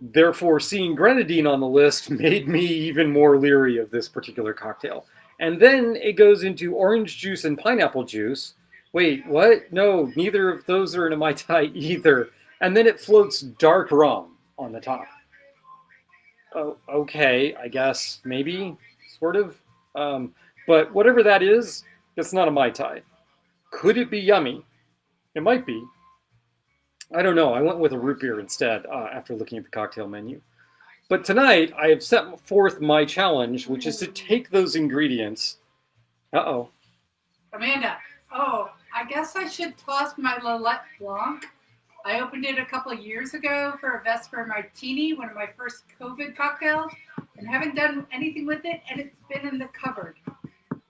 A: Therefore, seeing grenadine on the list made me even more leery of this particular cocktail. And then it goes into orange juice and pineapple juice. Wait, what? No, neither of those are in a Mai Tai either. And then it floats dark rum on the top. Oh, okay, I guess, maybe, sort of. Um, but whatever that is, it's not a Mai Tai. Could it be yummy? It might be. I don't know. I went with a root beer instead after looking at the cocktail menu. But tonight, I have set forth my challenge, which is to take those ingredients. Uh-oh.
B: Amanda, I guess I should toss my Lillet Blanc. I opened it a couple of years ago for a Vesper Martini, one of my first COVID cocktails, and haven't done anything with it, and it's been in the cupboard.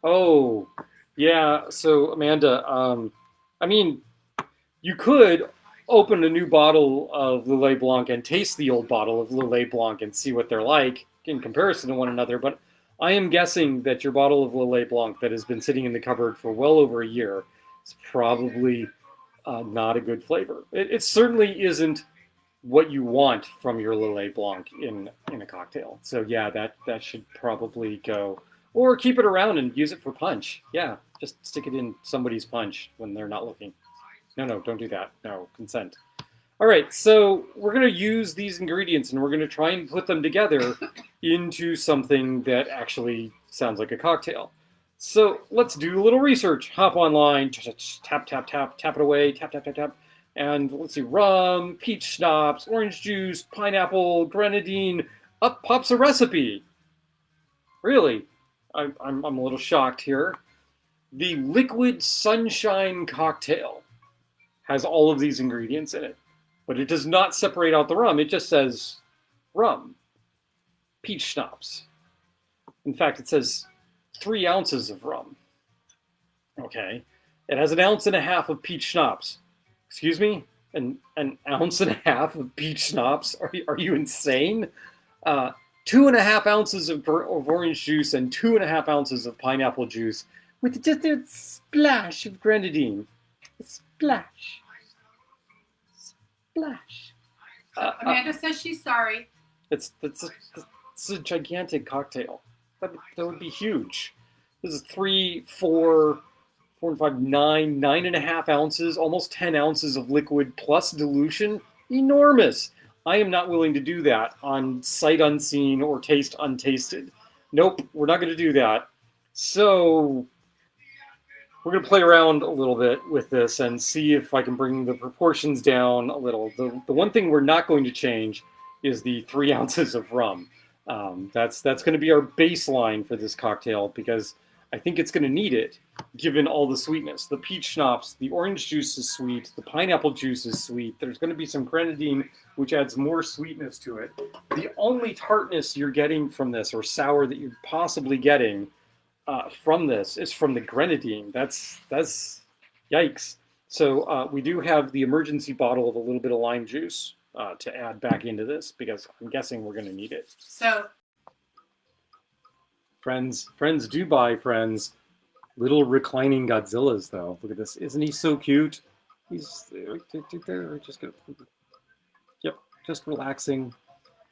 A: Oh, yeah. So, Amanda, I mean, you could open a new bottle of Lillet Blanc and taste the old bottle of Lillet Blanc and see what they're like in comparison to one another. But I am guessing that your bottle of Lillet Blanc that has been sitting in the cupboard for well over a year is probably not a good flavor. It certainly isn't what you want from your Lillet Blanc in a cocktail. So yeah, that should probably go. Or keep it around and use it for punch. Yeah, just stick it in somebody's punch when they're not looking. No, no, don't do that. No, consent. All right, so we're going to use these ingredients and we're going to try and put them together into something that actually sounds like a cocktail. So let's do a little research. Hop online, tap, tap, tap, tap it away, tap, tap, tap, tap. And let's see, rum, peach schnapps, orange juice, pineapple, grenadine. Up pops a recipe. Really? I'm a little shocked here. The liquid sunshine cocktail has all of these ingredients in it, but it does not separate out the rum. It just says rum, peach schnapps. In fact, it says 3 ounces of rum. Okay. It has 1.5 ounces of peach schnapps. Excuse me? An 1.5 ounces of peach schnapps? Are you insane? 2.5 ounces of orange juice and 2.5 ounces of pineapple juice with just a splash of grenadine. A splash. Splash.
B: Amanda says she's sorry.
A: It's a gigantic cocktail. That would be huge. This is 3, 4, 4 and 5, 9, 9.5 ounces, almost 10 ounces of liquid plus dilution. Enormous. I am not willing to do that on sight unseen or taste untasted. Nope, we're not going to do that. So we're going to play around a little bit with this and see if I can bring the proportions down a little. The one thing we're not going to change is the 3 ounces of rum. That's going to be our baseline for this cocktail because I think it's going to need it given all the sweetness. The peach schnapps, the orange juice is sweet, the pineapple juice is sweet. There's going to be some grenadine, which adds more sweetness to it. The only tartness you're getting from this, or sour that you're possibly getting from this, is from the grenadine. That's yikes. So we do have the emergency bottle of a little bit of lime juice to add back into this because I'm guessing we're going to need it.
B: So
A: Friends do buy, friends. Little reclining Godzillas, though. Look at this. Isn't he so cute? He's just gonna. Yep, just relaxing.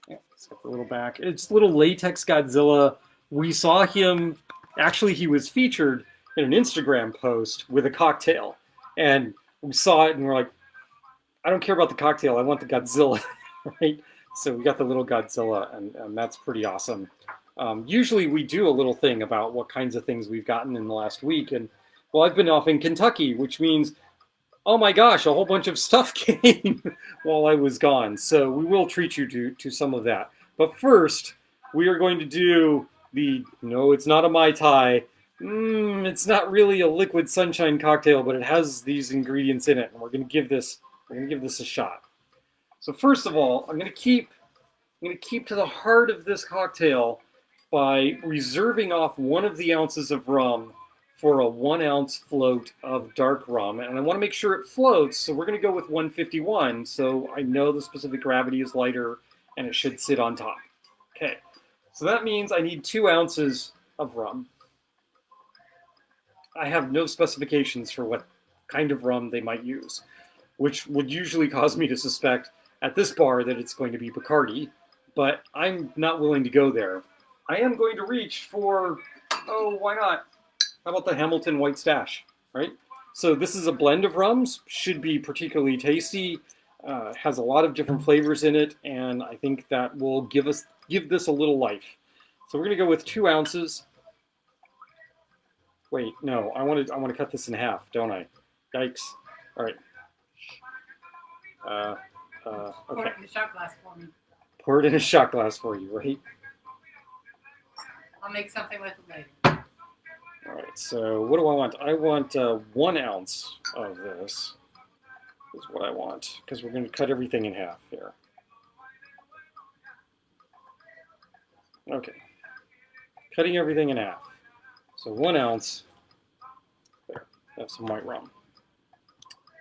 A: Yeah, let's get the little back. It's little latex Godzilla. We saw him. Actually, he was featured in an Instagram post with a cocktail, and we saw it, and we're like, I don't care about the cocktail. I want the Godzilla, right? So we got the little Godzilla, and that's pretty awesome. Usually we do a little thing about what kinds of things we've gotten in the last week. And well, I've been off in Kentucky, which means, oh my gosh, a whole bunch of stuff came while I was gone. So we will treat you to some of that. But first, we are going to do no, it's not a Mai Tai. It's not really a liquid sunshine cocktail, but it has these ingredients in it. And we're going to give this a shot. So first of all, I'm going to keep to the heart of this cocktail by reserving off 1 of the ounces of rum for a 1 ounce float of dark rum. And I want to make sure it floats, so we're going to go with 151, so I know the specific gravity is lighter and it should sit on top. Okay, so that means I need 2 ounces of rum. I have no specifications for what kind of rum they might use. which would usually cause me to suspect at this bar that it's going to be Bacardi, but I'm not willing to go there. I am going to reach for, oh, why not? How about the Hamilton White Stash, right? So this is a blend of rums, should be particularly tasty, has a lot of different flavors in it, and I think that will give this a little life. So we're gonna go with 2 ounces. Wait, no, I want to cut this in half, don't I? Yikes! All right.
B: Pour
A: Okay.
B: it in the shot glass for me.
A: Pour it in a shot glass for you, right?
B: I'll make something with it later.
A: All right. So what do I want? I want 1 ounce of this. Is what I want because we're going to cut everything in half here. Okay. Cutting everything in half. So 1 ounce. There. Have some white rum.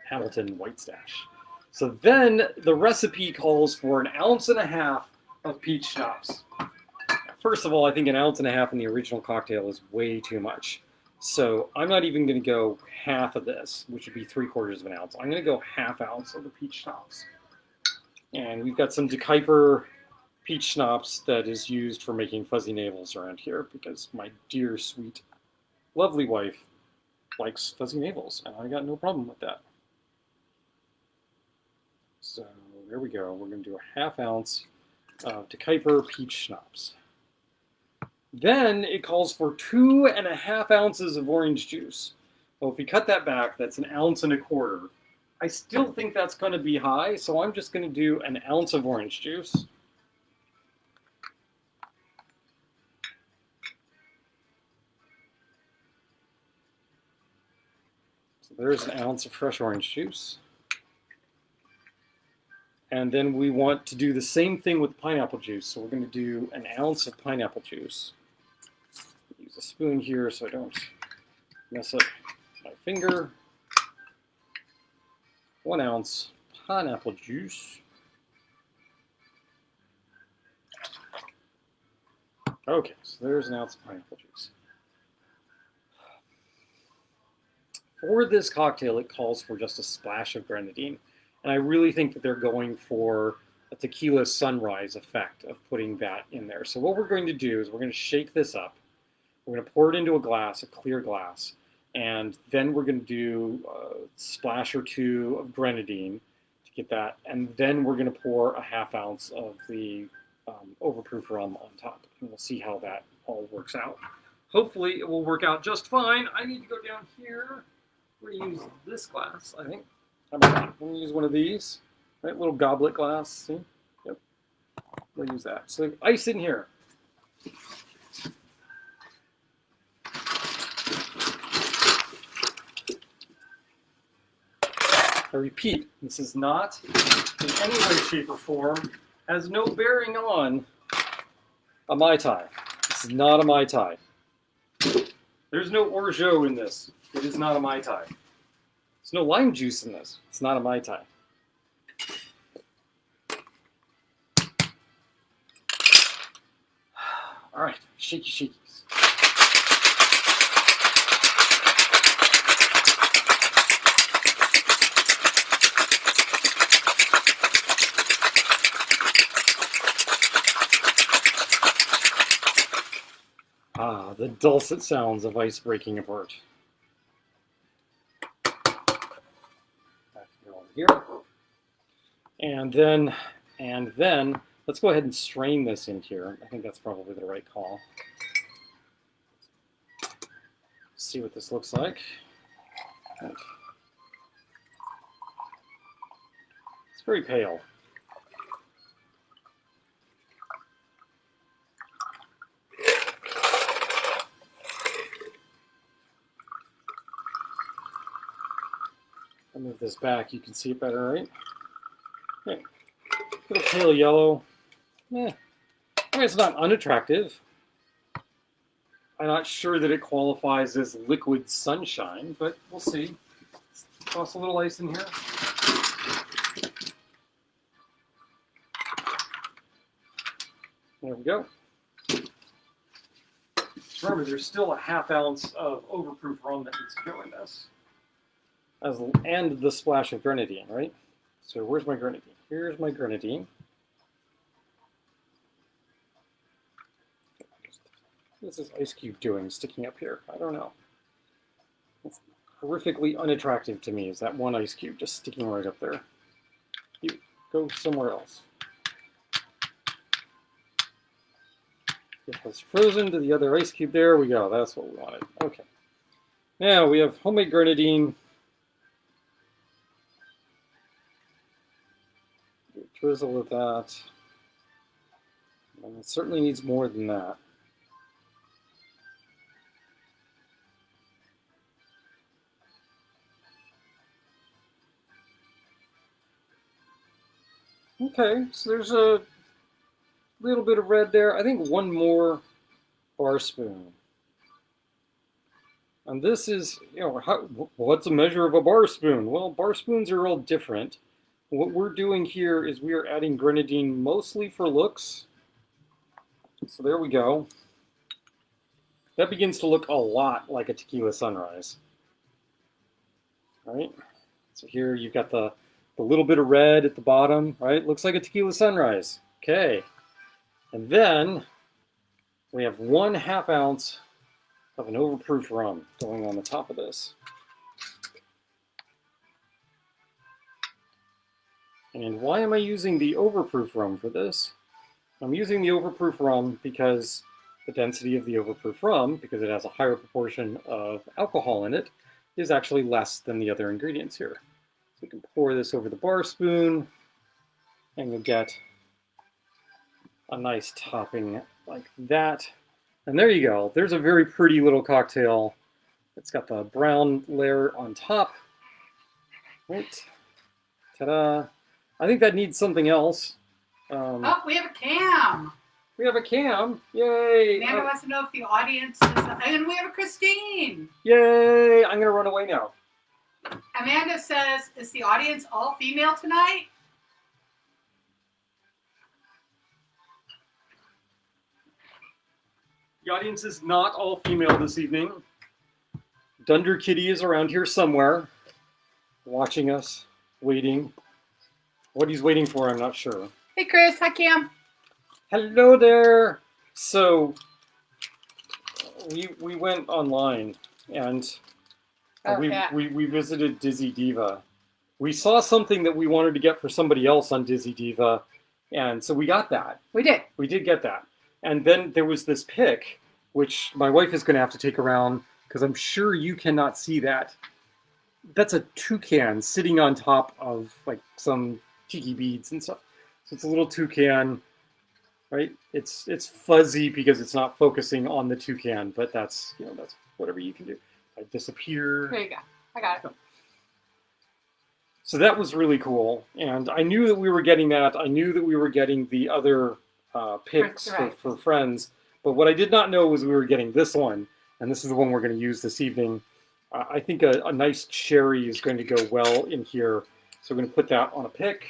A: Hamilton White Stash. So then the recipe calls for 1.5 ounces of peach schnapps. First of all, I think 1.5 ounces in the original cocktail is way too much. So I'm not even going to go half of this, which would be 3/4 of an ounce. I'm going to go 1/2 ounce of the peach schnapps. And we've got some De Kuyper peach schnapps that is used for making fuzzy navels around here because my dear, sweet, lovely wife likes fuzzy navels, and I got no problem with that. So there we go. We're going to do 1/2 ounce of De Kuyper peach schnapps. Then it calls for 2.5 ounces of orange juice. Well, if we cut that back, that's 1.25 ounces. I still think that's going to be high, so I'm just going to do 1 ounce of orange juice. So there's 1 ounce of fresh orange juice. And then we want to do the same thing with pineapple juice. So we're going to do 1 ounce of pineapple juice. Use a spoon here so I don't mess up my finger. 1 ounce pineapple juice. Okay, so there's 1 ounce of pineapple juice. For this cocktail, it calls for just a splash of grenadine. And I really think that they're going for a tequila sunrise effect of putting that in there. So what we're going to do is we're going to shake this up. We're going to pour it into a glass, a clear glass, and then we're going to do a splash or 2 of grenadine to get that, and then we're going to pour 1/2 ounce of the overproof rum on top, and we'll see how that all works out. Hopefully it will work out just fine. I need to go down here. We're going to use this glass, I think. How about that? We're going to use one of these, right? Little goblet glass, see? Yep. We'll use that. So ice in here. I repeat, this is not in any way, shape, or form, has no bearing on a Mai Tai. This is not a Mai Tai. There's no orgeat in this. It is not a Mai Tai. There's no lime juice in this. It's not a Mai Tai. All right, shaky shakies. Ah, the dulcet sounds of ice breaking apart. Over here. And then, let's go ahead and strain this in here. I think that's probably the right call. See what this looks like. It's very pale. I'll move this back. You can see it better, right? Okay. Little pale yellow. Yeah. I mean, it's not unattractive. I'm not sure that it qualifies as liquid sunshine, but we'll see. Let's toss a little ice in here. There we go. Remember, there's still 1/2 ounce of overproof rum that needs to go in this. and the splash of grenadine, right? So where's my grenadine? Here's my grenadine. What's this ice cube doing sticking up here? I don't know. It's horrifically unattractive to me, is that one ice cube just sticking right up there. You go somewhere else. It was frozen to the other ice cube. There we go. That's what we wanted. Okay. Now we have homemade grenadine. Drizzle of that. And it certainly needs more than that. Okay, so there's a little bit of red there. I think one more bar spoon. And this is, what's a measure of a bar spoon? Well, bar spoons are all different. What we're doing here is we are adding grenadine mostly for looks. So there we go. That begins to look a lot like a tequila sunrise. All right, so here you've got the little bit of red at the bottom, right? Looks like a tequila sunrise. Okay, and then we have 1/2 ounce of an overproof rum going on the top of this. And why am I using the overproof rum for this? I'm using the overproof rum because the density of the overproof rum, because it has a higher proportion of alcohol in it, is actually less than the other ingredients here. So we can pour this over the bar spoon, and you'll get a nice topping like that. And there you go. There's a very pretty little cocktail. It's got the brown layer on top. Right. Ta-da. I think that needs something else.
B: Oh, we have a cam.
A: We have a cam. Yay.
B: Amanda wants to know if the audience is... And we have a Christine.
A: Yay. I'm going to run away now.
B: Amanda says, is the audience all female tonight?
A: The audience is not all female this evening. Dunder Kitty is around here somewhere, watching us, waiting. What he's waiting for, I'm not sure.
B: Hey, Chris. Hi, Cam.
A: Hello there. So we went online and we visited Dizzy Diva. We saw something that we wanted to get for somebody else on Dizzy Diva, and so we got that.
B: We did.
A: We did get that. And then there was this pic, which my wife is going to have to take around because I'm sure you cannot see that. That's a toucan sitting on top of like some tiki beads and stuff. So it's a little toucan, right? It's fuzzy because it's not focusing on the toucan, but that's that's whatever you can do. I disappear.
B: There you go. I got it.
A: So that was really cool, and I knew that we were getting that. I knew that we were getting the other picks for friends, but what I did not know was we were getting this one, and this is the one we're going to use this evening. I think a nice cherry is going to go well in here, so we're going to put that on a pick.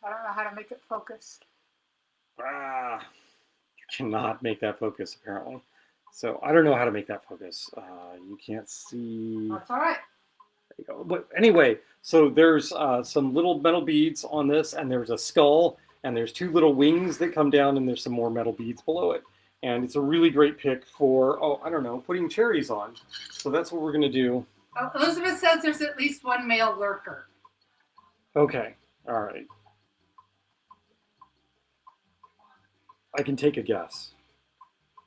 B: I don't know how to make it focus.
A: You cannot make that focus, apparently. So I don't know how to make that focus. You can't see.
B: That's all right.
A: There you go. But anyway, so there's some little metal beads on this, and there's a skull, and there's 2 little wings that come down, and there's some more metal beads below it. And it's a really great pick for, I don't know, putting cherries on. So that's what we're going to do.
B: Oh, Elizabeth says there's at least one male lurker.
A: Okay. All right. I can take a guess.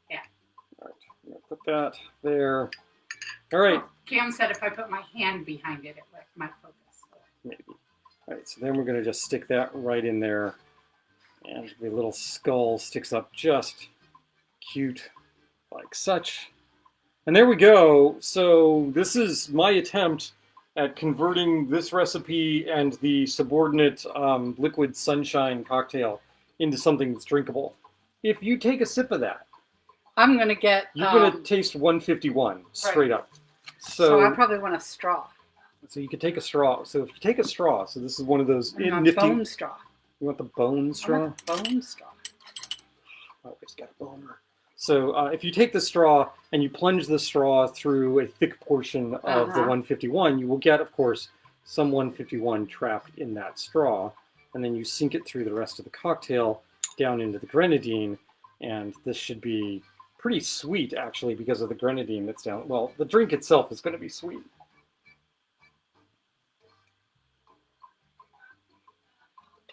B: Yeah.
A: All right. I'm going to put that there. All right.
B: Oh, Cam said if I put my hand behind it, it might focus.
A: Maybe. All right. So then we're going to just stick that right in there. And the little skull sticks up just cute like such. And there we go. So this is my attempt at converting this recipe and the subordinate liquid sunshine cocktail into something that's drinkable. If you take a sip of that,
B: I'm going to get...
A: you're going to taste 151 straight up.
B: So I probably want a straw.
A: So you could take a straw. So if you take a straw, so this is one of those
B: nifty... bone straw.
A: You want the bone straw?
B: I want the bone straw.
A: Oh, it's got a boner. So if you take the straw and you plunge the straw through a thick portion of the
B: Uh-huh.
A: 151, you will get, of course, some 151 trapped in that straw. And then you sink it through the rest of the cocktail down into the grenadine. And this should be pretty sweet, actually, because of the grenadine that's down. Well, the drink itself is going to be sweet.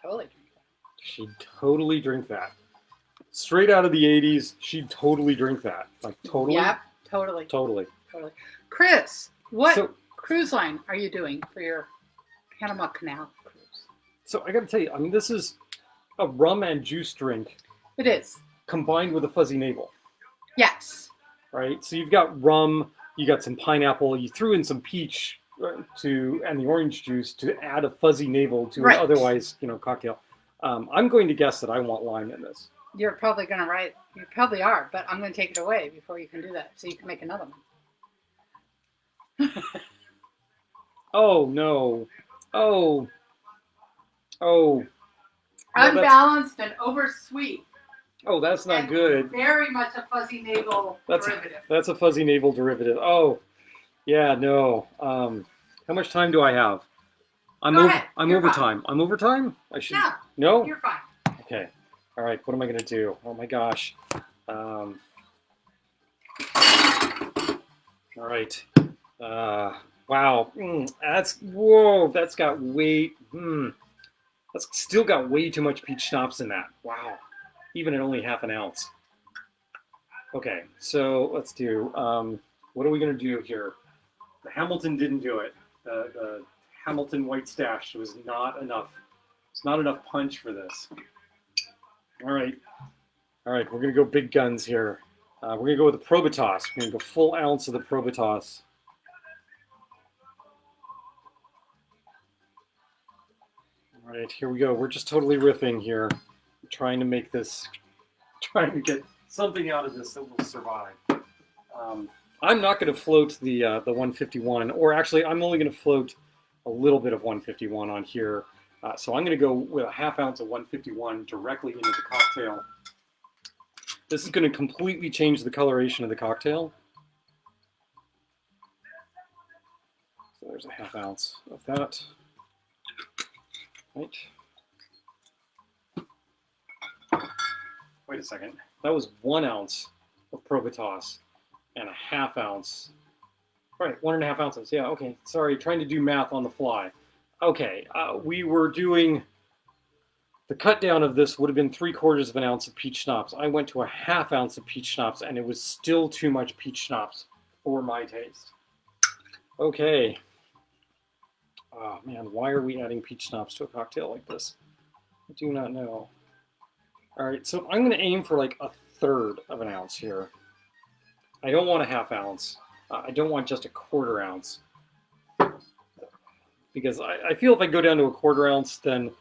B: Totally.
A: She'd totally drink that. Straight out of the 80s, she'd totally drink that. Like, totally?
B: Yep, totally.
A: Totally.
B: Totally. Chris, what
A: So,
B: cruise line are you doing for your Panama Canal cruise?
A: so I got to tell you, I mean, this is a rum and juice drink
B: It is.
A: combined with a fuzzy navel,
B: Yes.
A: right? So you've got rum, you got some pineapple, you threw in some peach and the orange juice to add a fuzzy navel to
B: Right.
A: an otherwise, cocktail. I'm going to guess that I want lime in this.
B: You're probably going to write, you probably are, but I'm going to take it away before you can do that so you can make another one.
A: Oh no! Oh, oh! No,
B: Unbalanced and oversweet.
A: oh, that's not
B: And
A: good.
B: Very much a fuzzy navel derivative.
A: That's a fuzzy navel derivative. Oh, yeah, no. How much time do I have? I'm
B: Go
A: over.
B: ahead.
A: I'm
B: You're
A: over
B: fine.
A: time. I'm over time. I should.
B: No,
A: No.
B: you're fine.
A: Okay. All right. What am I gonna do? Oh my gosh. All right. Wow. Whoa. That's got way. That's still got way too much peach schnapps in that. Wow. Even at only half an ounce. Okay. So let's do. What are we gonna do here? The Hamilton didn't do it. The Hamilton White Stash was not enough. It's not enough punch for this. All right. We're gonna go big guns here. We're gonna go with the Probitas. We're gonna go full ounce of the Probitas. All right, here we go. We're just totally riffing here, trying to make this, trying to get something out of this that will survive. I'm not going to float the 151, or actually, I'm only going to float a little bit of 151 on here. So I'm going to go with a half ounce of 151 directly into the cocktail. This is going to completely change the coloration of the cocktail. So there's a half ounce of that. Right. Wait a second. That was 1 ounce of Probitas and a half ounce. Right, 1.5 ounces. Yeah, okay. Sorry, trying to do math on the fly. Okay, we were doing. The cut down of this would have been 3/4 of an ounce of peach schnapps. I went to a half ounce of peach schnapps, and it was still too much peach schnapps for my taste. Okay. Oh man, why are we adding peach schnapps to a cocktail like this? I do not know. All right, so I'm going to aim for like 1/3 of an ounce here. I don't want a half ounce. I don't want just a 1/4 ounce. Because I feel if I go down to a 1/4 ounce, then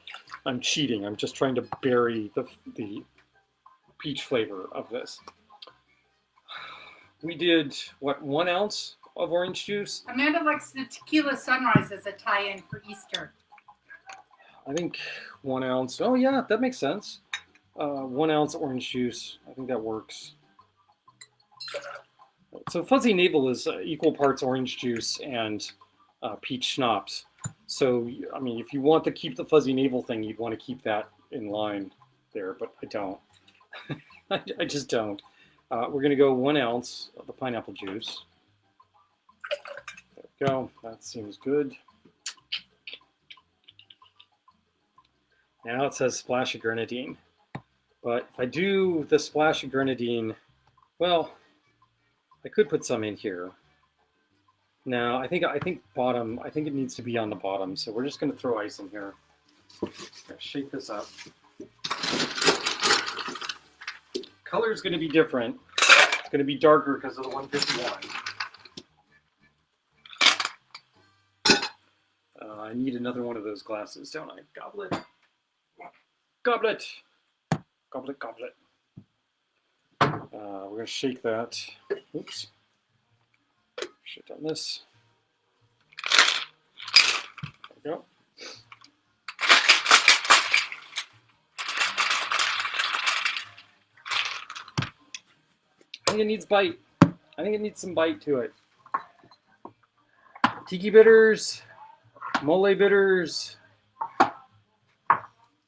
A: I'm cheating. I'm just trying to bury the peach flavor of this. We did, what, 1 ounce of orange juice?
B: Amanda likes the tequila sunrise as a tie-in for Easter.
A: I think 1 ounce. Oh yeah, that makes sense. 1 ounce orange juice. I think that works. So fuzzy navel is equal parts orange juice and peach schnapps. So I mean, if you want to keep the fuzzy navel thing, you'd want to keep that in line there, but I don't. I just don't. We're gonna go 1 ounce of the pineapple juice. There we go. That seems good. Now it says splash of grenadine. But if I do the splash of grenadine, well, I could put some in here. No, I think bottom. I think it needs to be on the bottom. So we're just going to throw ice in here. Shake this up. Color is going to be different. It's going to be darker because of the 151. I need another one of those glasses, don't I? Goblet. Goblet. Goblet, goblet. We're going to shake that. Oops. Shake on this. There we go. think it needs bite. I think it needs some bite to it. Tiki bitters, mole bitters.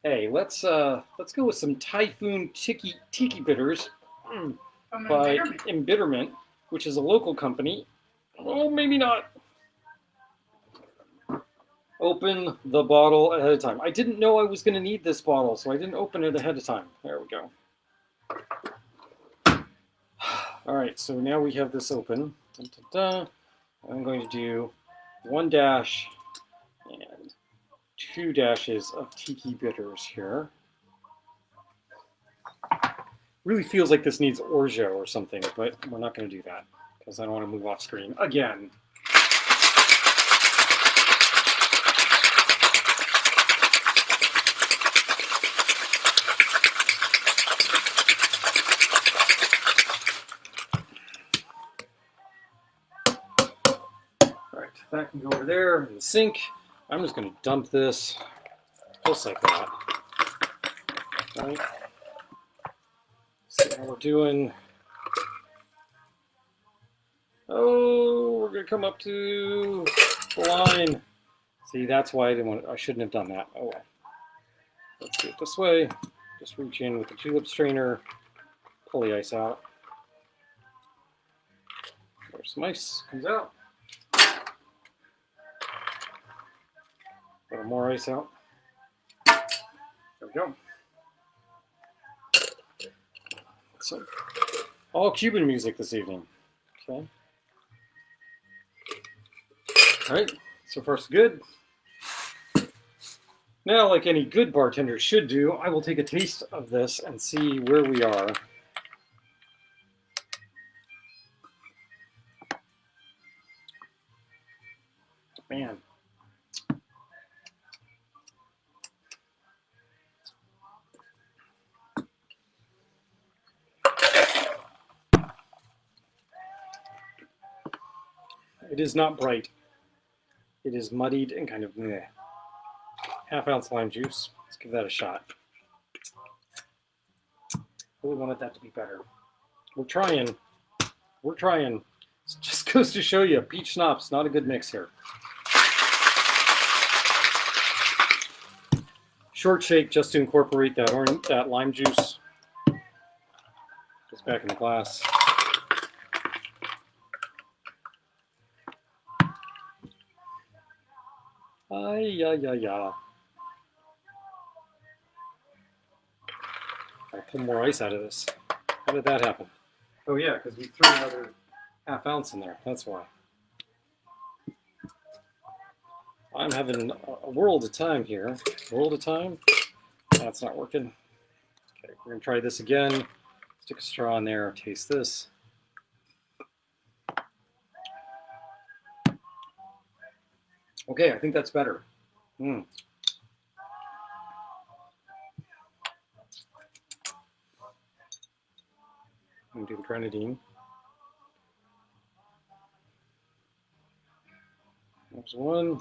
A: Hey, let's go with some Typhoon Tiki bitters by Embitterment, which is a local company. Oh, maybe not. Open the bottle ahead of time. I didn't know I was going to need this bottle, so I didn't open it ahead of time. There we go. All right, so now we have this open. Dun, dun, dun. I'm going to do 1 dash and 2 dashes of Tiki bitters here. Really feels like this needs orgeat or something, but we're not going to do that because I don't want to move off screen again. All right, that can go over there in the sink. I'm just going to dump this just like that. All right. See how we're doing. Oh, we're going to come up to the line. See, that's why I shouldn't have done that. Oh well. Let's do it this way. Just reach in with the julep strainer, pull the ice out. There's some ice, comes out. A little more ice out. There we go. So, all Cuban music this evening. Okay. All right, so far so good. Now, like any good bartender should do, I will take a taste of this and see where we are. Man. It is not bright. It is muddied and kind of meh. Half-ounce lime juice. Let's give that a shot. Really wanted that to be better. We're trying. We're trying. It just goes to show you, peach schnapps, not a good mix here. Short shake just to incorporate that lime juice. Goes back in the glass. Ay. I'll pull more ice out of this. How did that happen? Oh yeah, because we threw another half-ounce in there. That's why. I'm having a world of time here. World of time? That's not working. Okay, we're going to try this again. Stick a straw in there. Taste this. Okay, I think that's better. I'm going to do the grenadine. There's one.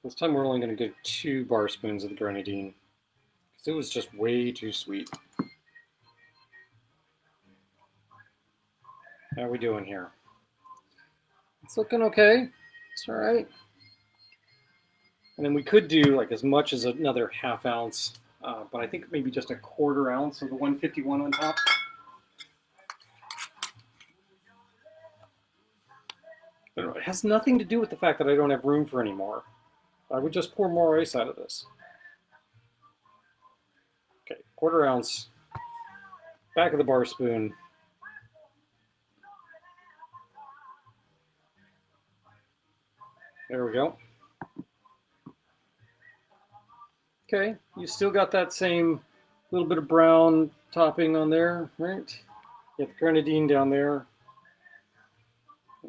A: This time we're only going to get 2 bar spoons of the grenadine because it was just way too sweet. How are we doing here? It's looking okay. It's all right. And then we could do like as much as another half-ounce, but I think maybe just a 1/4 ounce of the 151 on top. But it has nothing to do with the fact that I don't have room for any more. I would just pour more ice out of this. Okay, 1/4 ounce, back of the bar spoon. There we go. Okay, you still got that same little bit of brown topping on there, right? You have the grenadine down there.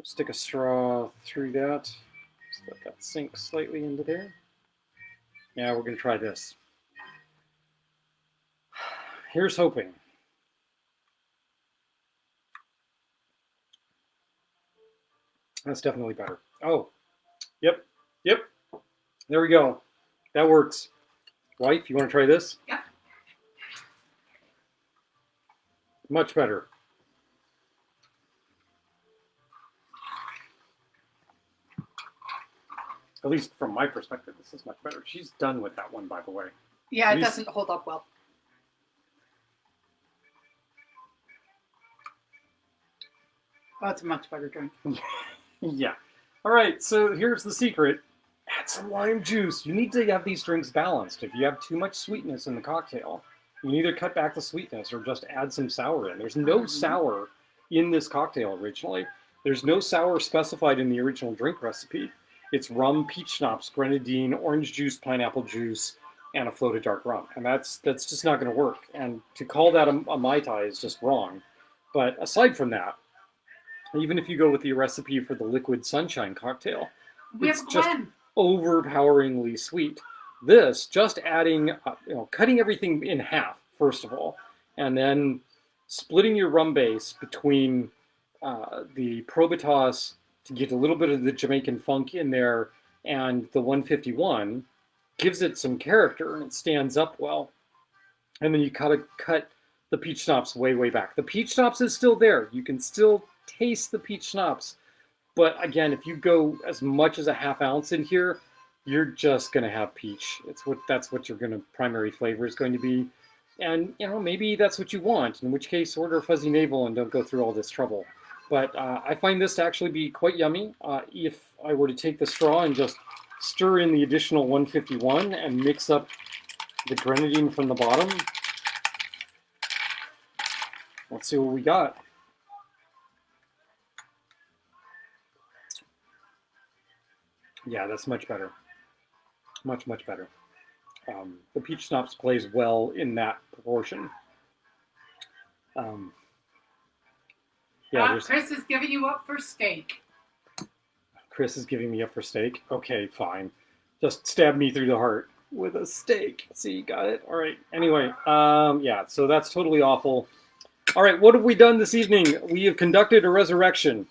A: Stick a straw through that. Just let that sink slightly into there. Now we're going to try this. Here's hoping. That's definitely better. Oh, yep. There we go. That works. Wife, you want to try this?
B: Yeah.
A: Much better. At least from my perspective, this is much better. She's done with that one, by the way.
B: Yeah, it doesn't hold up well. Oh, it's a much better drink.
A: Yeah. All right, so here's the secret. Add some lime juice. You need to have these drinks balanced. If you have too much sweetness in the cocktail, you can either cut back the sweetness or just add some sour in. There's no sour in this cocktail originally. There's no sour specified in the original drink recipe. It's rum, peach schnapps, grenadine, orange juice, pineapple juice, and a float of dark rum. And that's just not going to work. And to call that a Mai Tai is just wrong. But aside from that, even if you go with the recipe for the liquid sunshine cocktail, it's just overpoweringly sweet. This, just adding, cutting everything in half, first of all, and then splitting your rum base between the Probitas to get a little bit of the Jamaican funk in there and the 151 gives it some character and it stands up well. And then you kind of cut the peach schnapps way, way back. The peach schnapps is still there. You can still taste the peach schnapps. But again, if you go as much as a half ounce in here, you're just going to have peach. That's what your primary flavor is going to be. And maybe that's what you want, in which case order Fuzzy Navel and don't go through all this trouble. But I find this to actually be quite yummy. If I were to take the straw and just stir in the additional 151 and mix up the grenadine from the bottom, let's see what we got. Yeah, that's much better. Much, much better. The peach schnapps plays well in that proportion.
B: Yeah, Chris is giving you up for steak.
A: Chris is giving me up for steak? Okay, fine. Just stab me through the heart with a steak. See, got it? All right. Anyway, yeah, so that's totally awful. All right, what have we done this evening? We have conducted a resurrection.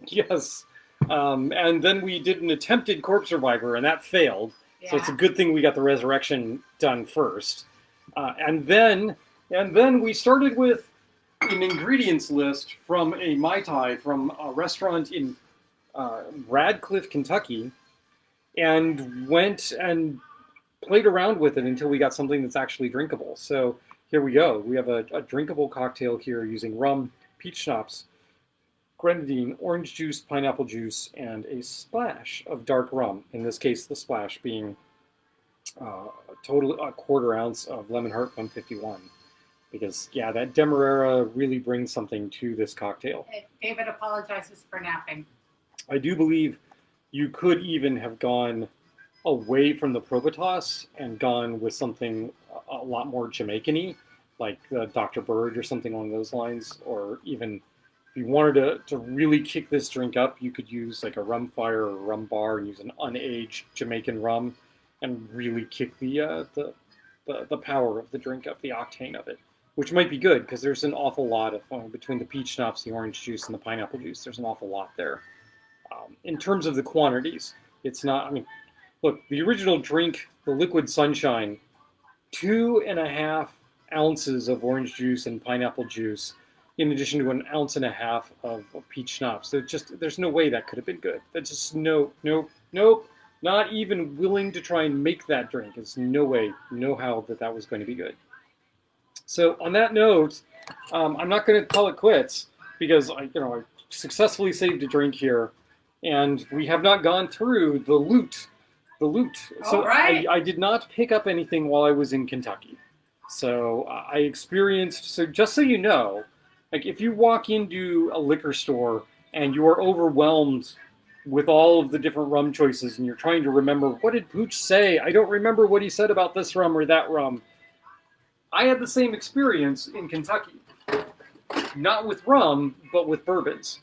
A: Yes. And then we did an attempted corpse reviver, and that failed. Yeah. So it's a good thing we got the resurrection done first. And then we started with an ingredients list from a Mai Tai from a restaurant in Radcliffe, Kentucky, and went and played around with it until we got something that's actually drinkable. So here we go. We have a drinkable cocktail here using rum, peach schnapps, grenadine, orange juice, pineapple juice, and a splash of dark rum. In this case, the splash being a quarter ounce of Lemon Heart 151. Because, yeah, that Demerara really brings something to this cocktail.
B: David apologizes for napping.
A: I do believe you could even have gone away from the Probitas and gone with something a lot more Jamaican-y, like Dr. Bird or something along those lines, or even if you wanted to really kick this drink up, you could use like a rum fire or a rum bar and use an unaged Jamaican rum and really kick the power of the drink up, the octane of it, which might be good because there's an awful lot of, between the peach schnapps, the orange juice, and the pineapple juice, there's an awful lot there. In terms of the quantities, it's not, I mean, look, the original drink, the liquid sunshine, 2.5 ounces of orange juice and pineapple juice, in addition to 1.5 ounces of peach schnapps. So there's no way that could have been good. That's just nope. Not even willing to try and make that drink. There's no way, no how that was going to be good. So on that note, I'm not going to call it quits because I successfully saved a drink here, and we have not gone through the loot. So right. I did not pick up anything while I was in Kentucky. So I experienced. So just so you know, like if you walk into a liquor store and you are overwhelmed with all of the different rum choices and you're trying to remember, what did Pooch say? I don't remember what he said about this rum or that rum. I had the same experience in Kentucky. Not with rum, but with bourbons.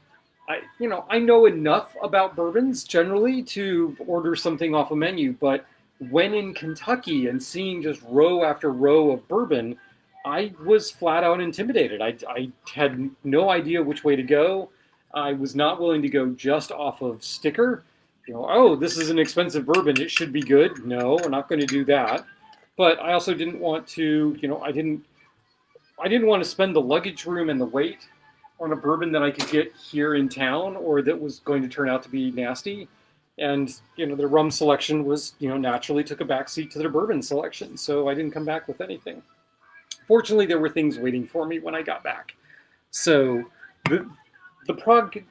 A: I know enough about bourbons generally to order something off a menu, but when in Kentucky and seeing just row after row of bourbon, I was flat out intimidated. I had no idea which way to go. I was not willing to go just off of sticker. Oh, this is an expensive bourbon, it should be good. No, we're not going to do that. But I also didn't want to, I didn't want to spend the luggage room and the weight on a bourbon that I could get here in town or that was going to turn out to be nasty. And the rum selection was naturally took a backseat to their bourbon selection, so I didn't come back with anything. Fortunately, there were things waiting for me when I got back. So the the prog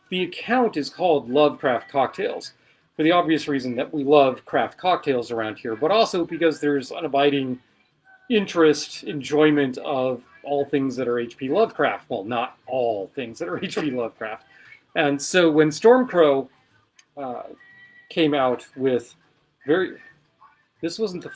A: the account is called Lovecraft Cocktails for the obvious reason that we love craft cocktails around here, but also because there's an abiding interest, enjoyment of all things that are H.P. Lovecraft. Well, not all things that are H.P. Lovecraft. And so when Stormcrow uh, came out with very, this wasn't the,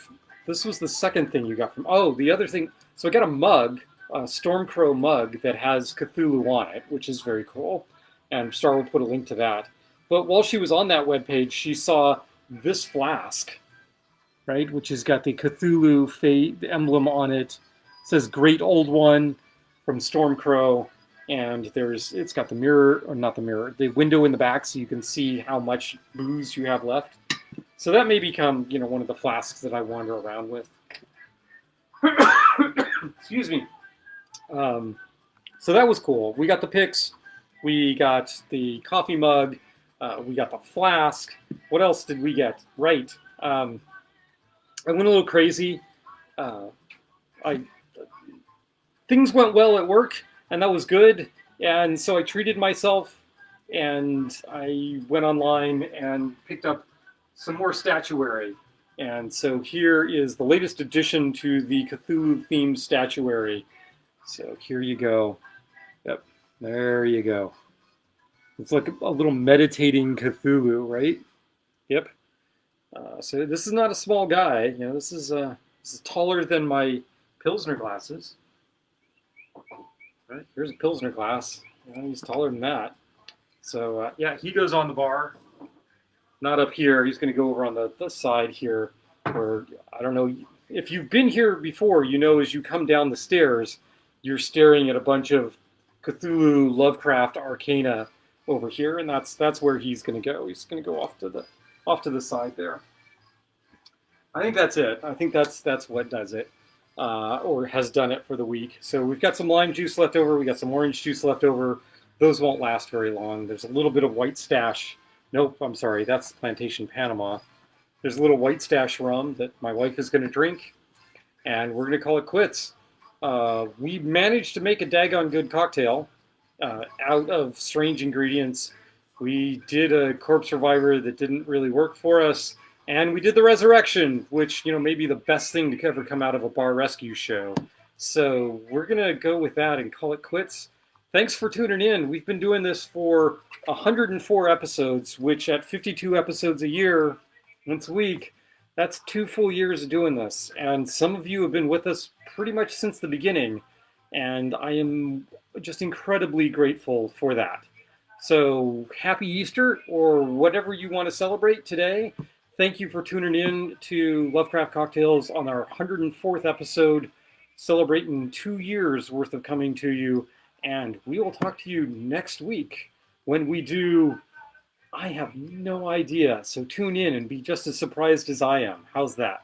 A: this was the second thing you got from. Oh, the other thing. So I got a mug, a Stormcrow mug that has Cthulhu on it, which is very cool. And Star will put a link to that. But while she was on that webpage, she saw this flask, right, which has got the Cthulhu fate emblem on it. It says "Great Old One" from Stormcrow, and it's got the mirror, or not the mirror, the window in the back, so you can see how much booze you have left. So that may become, one of the flasks that I wander around with. Excuse me. So that was cool. We got the picks. We got the coffee mug. We got the flask. What else did we get? Right. I went a little crazy. I Things went well at work, and that was good. And so I treated myself, and I went online and picked up some more statuary. And so here is the latest addition to the Cthulhu-themed statuary. So here you go. Yep, there you go. It's like a little meditating Cthulhu, right? Yep. So this is not a small guy. This is taller than my Pilsner glasses. Right? Here's a Pilsner glass. He's taller than that. So yeah, he goes on the bar. Not up here. He's going to go over on the side here, where I don't know if you've been here before. As you come down the stairs, you're staring at a bunch of Cthulhu, Lovecraft, Arcana over here, and that's where he's going to go. He's going to go off to the side there. I think that's it. I think that's what does it, or has done it for the week. So we've got some lime juice left over. We got some orange juice left over. Those won't last very long. There's a little bit of White Stash. Nope, I'm sorry. That's Plantation Panama. There's a little White Stash rum that my wife is going to drink, and we're going to call it quits. We managed to make a daggone good cocktail out of strange ingredients. We did a Corpse Reviver that didn't really work for us, and we did the Resurrection, which may be the best thing to ever come out of a bar rescue show. So we're going to go with that and call it quits. Thanks for tuning in. We've been doing this for 104 episodes, which at 52 episodes a year, once a week, that's 2 full years of doing this. And some of you have been with us pretty much since the beginning, and I am just incredibly grateful for that. So happy Easter, or whatever you want to celebrate today. Thank you for tuning in to Lovecraft Cocktails on our 104th episode, celebrating 2 years worth of coming to you. And we will talk to you next week when we do, I have no idea. So tune in and be just as surprised as I am. How's that?